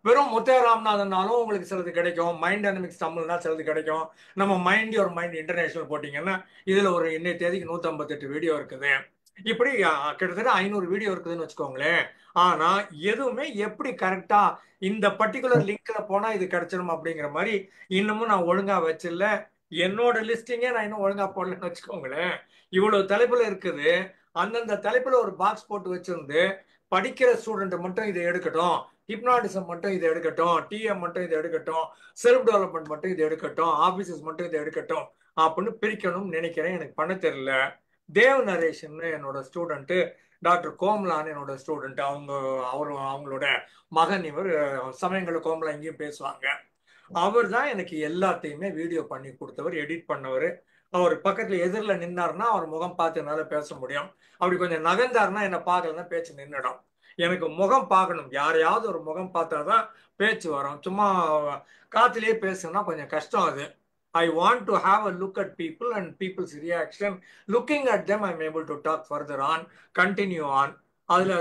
வெறும் முத்தையா ராமநாதன்னாலும் உங்களுக்கு சிலது கிடைக்கும், மைண்ட் டைனமிக்ஸ் தமிழ்னா சிலது கிடைக்கும். நம்ம மைண்ட் யுவர் மைண்ட் இன்டர்நேஷனல் போட்டிங்கன்னா இதுல ஒரு இன்னைய தேதிக்கு 158 வீடியோ இருக்குது. இப்படி கிட்டத்தட்ட 500 வீடியோ இருக்குதுன்னு வச்சுக்கோங்களேன். ஆனா எதுவுமே எப்படி கரெக்டா இந்த பர்டிகுலர் லிங்க்ல போனா இது கிடைச்சிடும் அப்படிங்கிற மாதிரி இன்னமும் நான் ஒழுங்கா வச்சிடல. என்னோட லிஸ்டிங்கே நான் இன்னும் ஒழுங்கா போடலன்னு வச்சுக்கோங்களேன். இவ்வளவு தலைப்புல இருக்குது, அந்தந்த தலைப்புல ஒரு பாக்ஸ் போட்டு வச்சிருந்து படிக்கிற ஸ்டூடெண்ட் மட்டும் இதை எடுக்கட்டும், ஹிப்னாட்டிசம் மட்டும் இதை எடுக்கட்டும், டிஎம் மட்டும் இதை எடுக்கட்டும், செல்ஃப் டெவலப்மெண்ட் மட்டும் இதை எடுக்கட்டும், ஆபீசஸ் மட்டும் இதை எடுக்கட்டும் அப்படின்னு பிரிக்கணும்னு நினைக்கிறேன். எனக்கு பண்ண தெரியல. தேவ் நரேஷன் என்னோட ஸ்டூடெண்ட், டாக்டர் கோம்லான்னு என்னோட ஸ்டூடெண்ட், அவங்களோட மகன். இவர் சமயங்களில் கோம்லா இங்கேயும் பேசுவாங்க. அவர் தான் எனக்கு எல்லாத்தையுமே வீடியோ பண்ணி கொடுத்தவர், எடிட் பண்ணவர். அவர் பக்கத்துல எதிரில் நின்னாருன்னா அவர் முகம் பார்த்து என்னால பேச முடியும், அப்படி கொஞ்சம் நகர்ந்தாருன்னா என்ன பார்க்கலன்னா பேச்சு நின்றுடும். எனக்கு முகம் பார்க்கணும், யாரையாவது ஒரு முகம் பார்த்தாதான் பேச்சு வரும். சும்மா காத்திலேயே பேசுனா கொஞ்சம் கஷ்டம் அது. I want to have a look at people and people's reaction. Looking at them, I'm able to talk further on, continue on. அதுல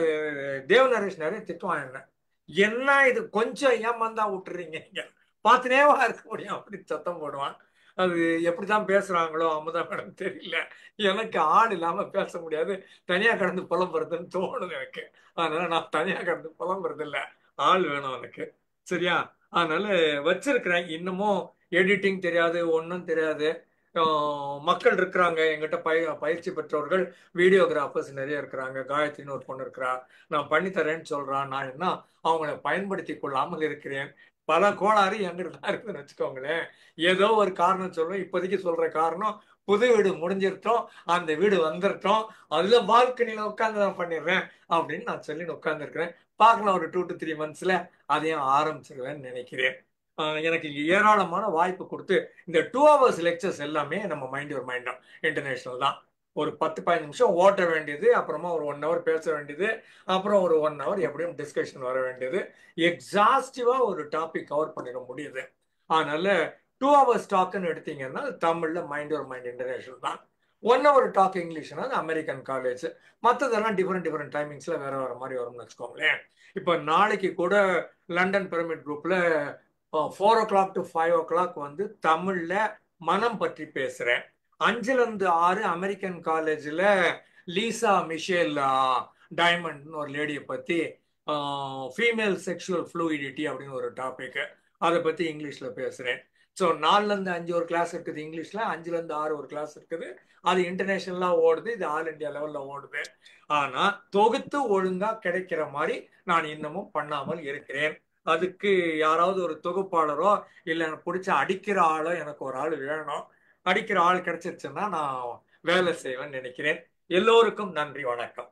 தேவ நரேஷ் நிறைய திட்டுவான், என்ன இது கொஞ்சம் ஏமாந்தா விட்டுறீங்க, பார்த்துனேவா இருக்க முடியும் அப்படின்னு சத்தம் போடுவான். அது எப்படிதான் பேசுறாங்களோ அமுதா மேடம் தெரியல. எனக்கு ஆள் இல்லாம பேச முடியாது, தனியா கடந்து புலம்புறதுன்னு தோணுது எனக்கு. அதனால நான் தனியா கடந்து புலம்புறது இல்ல, ஆள் வேணும் எனக்கு. சரியா? அதனால வச்சிருக்கிறேன். இன்னமும் எடிட்டிங் தெரியாது, ஒன்றும் தெரியாது. மக்கள் இருக்கிறாங்க எங்கிட்ட, பயிற்சி பெற்றவர்கள், வீடியோகிராஃபர்ஸ் நிறைய இருக்கிறாங்க. காயத்ரின்னு ஒரு பொண்ணு இருக்கிறா, நான் பண்ணி தரேன்னு சொல்றான். நான் என்ன அவங்களை பயன்படுத்தி கொள்ளாமல் இருக்கிறேன். பல கோளாறு எங்கிட்ட தான் இருக்குதுன்னு வச்சுக்கோங்களேன். ஏதோ ஒரு காரணம் சொல்லுவேன். இப்போதைக்கு சொல்ற காரணம், புது வீடு முடிஞ்சிருட்டோம், அந்த வீடு வந்துருட்டோம், அதுல பால்கனியில உட்காந்து நான் பண்ணிடுறேன் அப்படின்னு நான் சொல்லி உட்காந்துருக்கிறேன். பார்க்கலாம், ஒரு 2 to 3 monthsல அதையும் ஆரம்பிச்சிருவேன்னு நினைக்கிறேன். எனக்கு இங்க ஏராளமான வாய்ப்பு கொடுத்து இந்த 2 hours லெக்சர்ஸ் எல்லாமே நம்ம மைண்ட் யுவர் மைண்ட் இன்டர்நேஷனல் தான். ஒரு 10-15 நிமிஷம் ஓட்ட வேண்டியது, அப்புறமா ஒரு 1 hour பேச வேண்டியது, அப்புறம் ஒரு 1 hour எப்படியும் டிஸ்கஷன் வர வேண்டியது. எக்ஸாஸ்டிவா ஒரு டாபிக் கவர் பண்ணிட முடியுது. அதனால 2 hours டாக்னு எடுத்தீங்கன்னா தமிழ்ல மைண்ட் யுவர் மைண்ட் இன்டர்நேஷனல் தான். 1 hour டாக் இங்கிலீஷ்னா அது அமெரிக்கன் காலேஜ். மற்றதெல்லாம் டிஃப்ரெண்ட் டைமிங்ஸ்ல வேற வேற மாதிரி வரும்னு வச்சுக்கோங்களேன். இப்போ நாளைக்கு கூட லண்டன் பிரமிட் குரூப்ல 4 o'clock to 5 o'clock வந்து தமிழ்ல மனம் பற்றி பேசுறேன். 5ல இருந்து 6 அமெரிக்கன் காலேஜ்ல லீசா மிஷேல் டைமண்ட்னு ஒரு லேடியை பத்தி ஃபீமேல் செக்ஷுவல் ஃப்ளூயிடிட்டி அப்படின்னு ஒரு டாபிக், அதை பத்தி இங்கிலீஷ்ல பேசுறேன். ஸோ 4ல இருந்து 5 ஒரு கிளாஸ் இருக்குது இங்கிலீஷ்ல, 5ல இருந்து 6 ஒரு கிளாஸ் இருக்குது. அது இன்டர்நேஷனலா ஓடுது, இது ஆல் இண்டியா லெவல்ல ஓடுது. ஆனா தொகுத்து ஒழுங்கா கிடைக்கிற மாதிரி நான் இன்னமும் பண்ணாமல் இருக்கிறேன். அதுக்கு யாராவது ஒரு தொகுப்பாளரோ இல்லை எனக்கு பிடிச்ச அடிக்கிற ஆளோ, எனக்கு ஒரு ஆள் வேணும். அடிக்கிற ஆள் கிடைச்சிருச்சுன்னா நான் வேலை செய்வேன்னு நினைக்கிறேன். எல்லோருக்கும் நன்றி, வணக்கம்.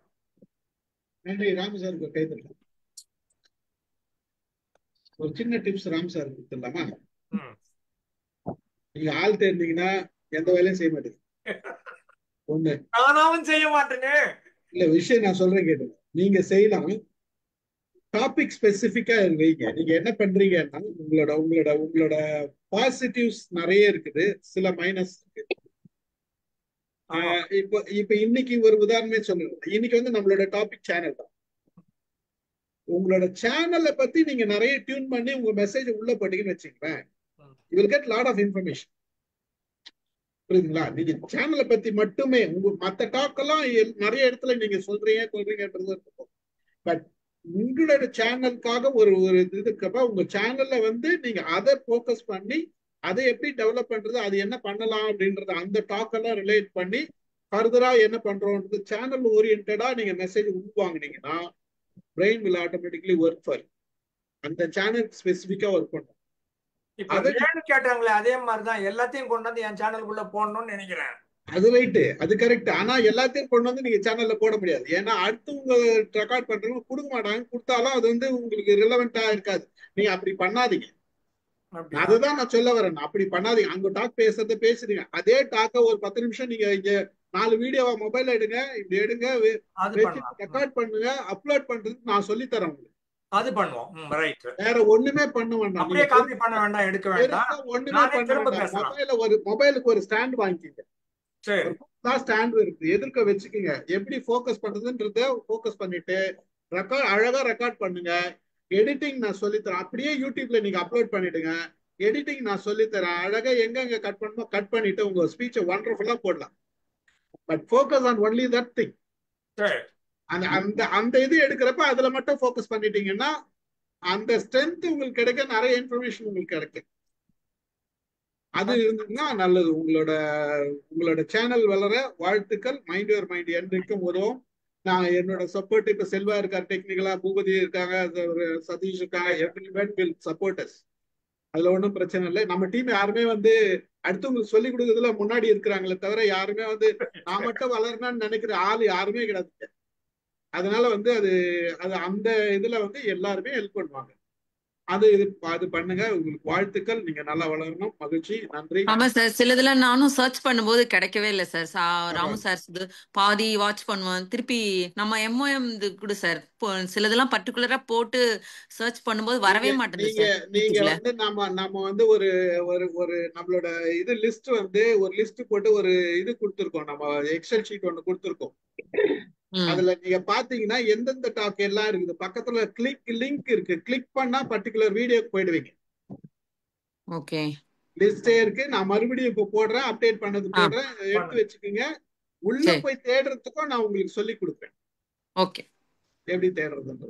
நன்றி. ராமு சாருக்கு கை தட்டலாம். ஒரு சின்ன டிப்ஸ் ராம் சார் கொடுத்துடலாமா? நீங்க ஆள் தேர்ந்தீங்கன்னா எந்த வேலையும் செய்ய மாட்டீங்க. ஒண்ணு, நானாவும் செய்ய மாட்டேனே. இல்ல விஷயம் நான் சொல்றேன் கேட்டு, நீங்க செய்யலாம். டாபிக் ஸ்பெசிபிக்கா வைங்க. நீங்க என்ன பண்றீங்கன்னா உங்களோட உங்களோட உங்களோட பாசிட்டிவ்ஸ் நிறைய இருக்குது, சில மைனஸ் இருக்கு. இப்போ இப்ப இன்னைக்கு ஒரு உதாரணமே சொல்லுங்க. இன்னைக்கு வந்து நம்மளோட டாபிக் சேனல் தான். உங்களோட சேனலை பத்தி நீங்க நிறைய டியூன் பண்ணி உங்க மெசேஜ் உள்ள போட்டீங்கன்னு வச்சுக்கோங்களேன், you will get lot of information. புரியுதுங்களா? நீங்க சேனலை பத்தி மட்டுமே, உங்க மத்த டாக் எல்லாம் நிறைய இடத்துல நீங்க சொல்றீங்கன்றது இருக்கும். பட் உங்களோட சேனலுக்காக ஒரு இதுக்கப்ப உங்க சேனல்ல வந்து நீங்க அதை போக்கஸ் பண்ணி அதை எப்படி டெவலப் பண்றது, அது என்ன பண்ணலாம் அப்படின்றத அந்த டாக் எல்லாம் ரிலேட் பண்ணி ஃபர்தரா என்ன பண்றோம்ன்றது சேனல் ஓரியன்டா நீங்க மெசேஜ் உள்வாங்கினீங்கன்னா brain will automatically work for you. அந்த சேனல் ஸ்பெசிபிக்கா ஒர்க் பண்ணும். இப்ப ஏன்னு கேட்டாங்களே, அதே மாதிரிதான் எல்லாத்தையும் கொண்டு வந்து என் சேனலுக்குள்ள போடணும்னு நினைக்கிறேன். அது ரைட்டு, அது கரெக்ட். ஆனா எல்லாத்தையும் கொண்டு வந்து நீங்க சேனல்ல போட முடியாது. ஏன்னா அடுத்தவங்க ரெக்கார்ட் பண்றவங்க கொடுக்க மாட்டாங்க, கொடுத்தாலும் அது வந்து உங்களுக்கு ரிலவெண்டா இருக்காது. நீங்க அப்படி பண்ணாதீங்க. அதுதான் நான் சொல்ல வரேன். அப்படி பண்ணாதீங்க. அங்க டாக் பேசுறத பேசுறீங்க, அதே டாக்க ஒரு 10 நிமிஷம் நீங்க இங்க 4 வீடியோவா மொபைல் எடுங்க, இப்படி எடுங்க, ரெக்கார்ட் பண்ணுங்க, அப்லோட் பண்றது நான் சொல்லி தரேன் உங்களுக்கு. அது பண்ணுவோம். ரைட். வேற ஒண்ணுமே பண்ண வேண்டாம். அப்படியே காப்பி பண்ண வேண்டாம், எடுக்க வேண்டாம், ஒண்ணுமே பண்ண வேண்டாம். மொபைலுக்கு ஒரு ஸ்டாண்ட் வாங்கிக்கங்க. சரி, ஸ்டாண்ட் இருக்கு, எதிர்க்க வச்சுக்கோங்க. எப்படி போக்கஸ் பண்றதுன்றத போக்கஸ் பண்ணிட்டு அழகா ரெக்கார்ட் பண்ணுங்க. எடிட்டிங் நான் சொல்லித்தரேன். அப்படியே யூடியூப்ல நீங்க அப்லோட் பண்ணிடுங்க. எடிட்டிங் நான் சொல்லித்தரேன். அழகா எங்க கட் பண்ணணுமோ கட் பண்ணிட்டு உங்க ஸ்பீச்சை வண்டர்ஃபுல்லா போடலாம். But focus on only that thing. அந்த அந்த இது எடுக்கிறப்ப அதுல மட்டும் ஃபோக்கஸ் பண்ணிட்டீங்கன்னா அந்த ஸ்ட்ரென்த் உங்களுக்கு கிடைக்க, நிறைய இன்ஃபர்மேஷன் உங்களுக்கு கிடைக்கும். அது இருந்ததுன்னா நல்லது. உங்களோட சேனல் வளர வாழ்த்துக்கள். மைண்ட் யுவர் மைண்ட் என்றைக்கும் உதவும். நான் என்னோட சப்போர்ட், இப்ப செல்வா இருக்கார் டெக்னிக்கலா, பூபதி இருக்காங்க, சதீஷ் இருக்காங்க, எவ்ரிவன் வில் சப்போர்ட் அஸ். அதுல ஒன்றும் பிரச்சனை இல்லை. நம்ம டீம் யாருமே வந்து அடுத்தவங்களுக்கு சொல்லி கொடுக்கறதுல முன்னாடி இருக்கிறாங்களே தவிர யாருமே வந்து நான் மட்டும் வளரணும்னு நினைக்கிற ஆள் யாருமே கிடையாது. அதனால வந்து அது அந்த இதுல வந்து எல்லாருமே ஹெல்ப் பண்ணுவாங்க. அது பண்ணுங்க. உங்களுக்கு வாழ்த்துக்கள். நீங்க நல்லா வளரணும். மகிழ்ச்சி. நன்றி. ஆமா சார், சிலதெல்லாம் நானும் சர்ச் பண்ணும்போது கிடைக்கவே இல்லை சார். ராமு சார் பாதி வாட்ச் பண்ணுவேன், திருப்பி நம்ம MOM இது கூட சார் சிலதெல்லாம் பர்டிகுலரா போட்டு சர்ச் பண்ணும்போது வரவே மாட்டேங்குது சார். நீங்க வந்து நம்ம வந்து ஒரு நம்மளோட இது லிஸ்ட் வந்து ஒரு லிஸ்ட் போட்டு ஒரு இது கொடுத்துருக்கோம். நம்ம எக்ஸல் ஷீட் ஒண்ணு கொடுத்துருக்கோம். அதுல நீங்க பாத்தீங்கன்னா எந்தெந்த டாக் எல்லாம் இருக்குது, பக்கத்துல லிங்க் இருக்கு. கிளிக் பண்ணா பர்டிகுலர் வீடியோக்கு போயிடுவீங்க. ஓகே லிஸ்டே இருக்கு. நான் மறுபடியும் இப்ப போடுறேன், அப்டேட் பண்ணது ஆ போடுறேன், எடுத்து வச்சுக்கோங்க. உள்ள சரி போய் தேடுறதுக்கும் நான் உங்களுக்கு சொல்லி கொடுப்பேன் ஓகே எப்படி தேடுறதுன்றது.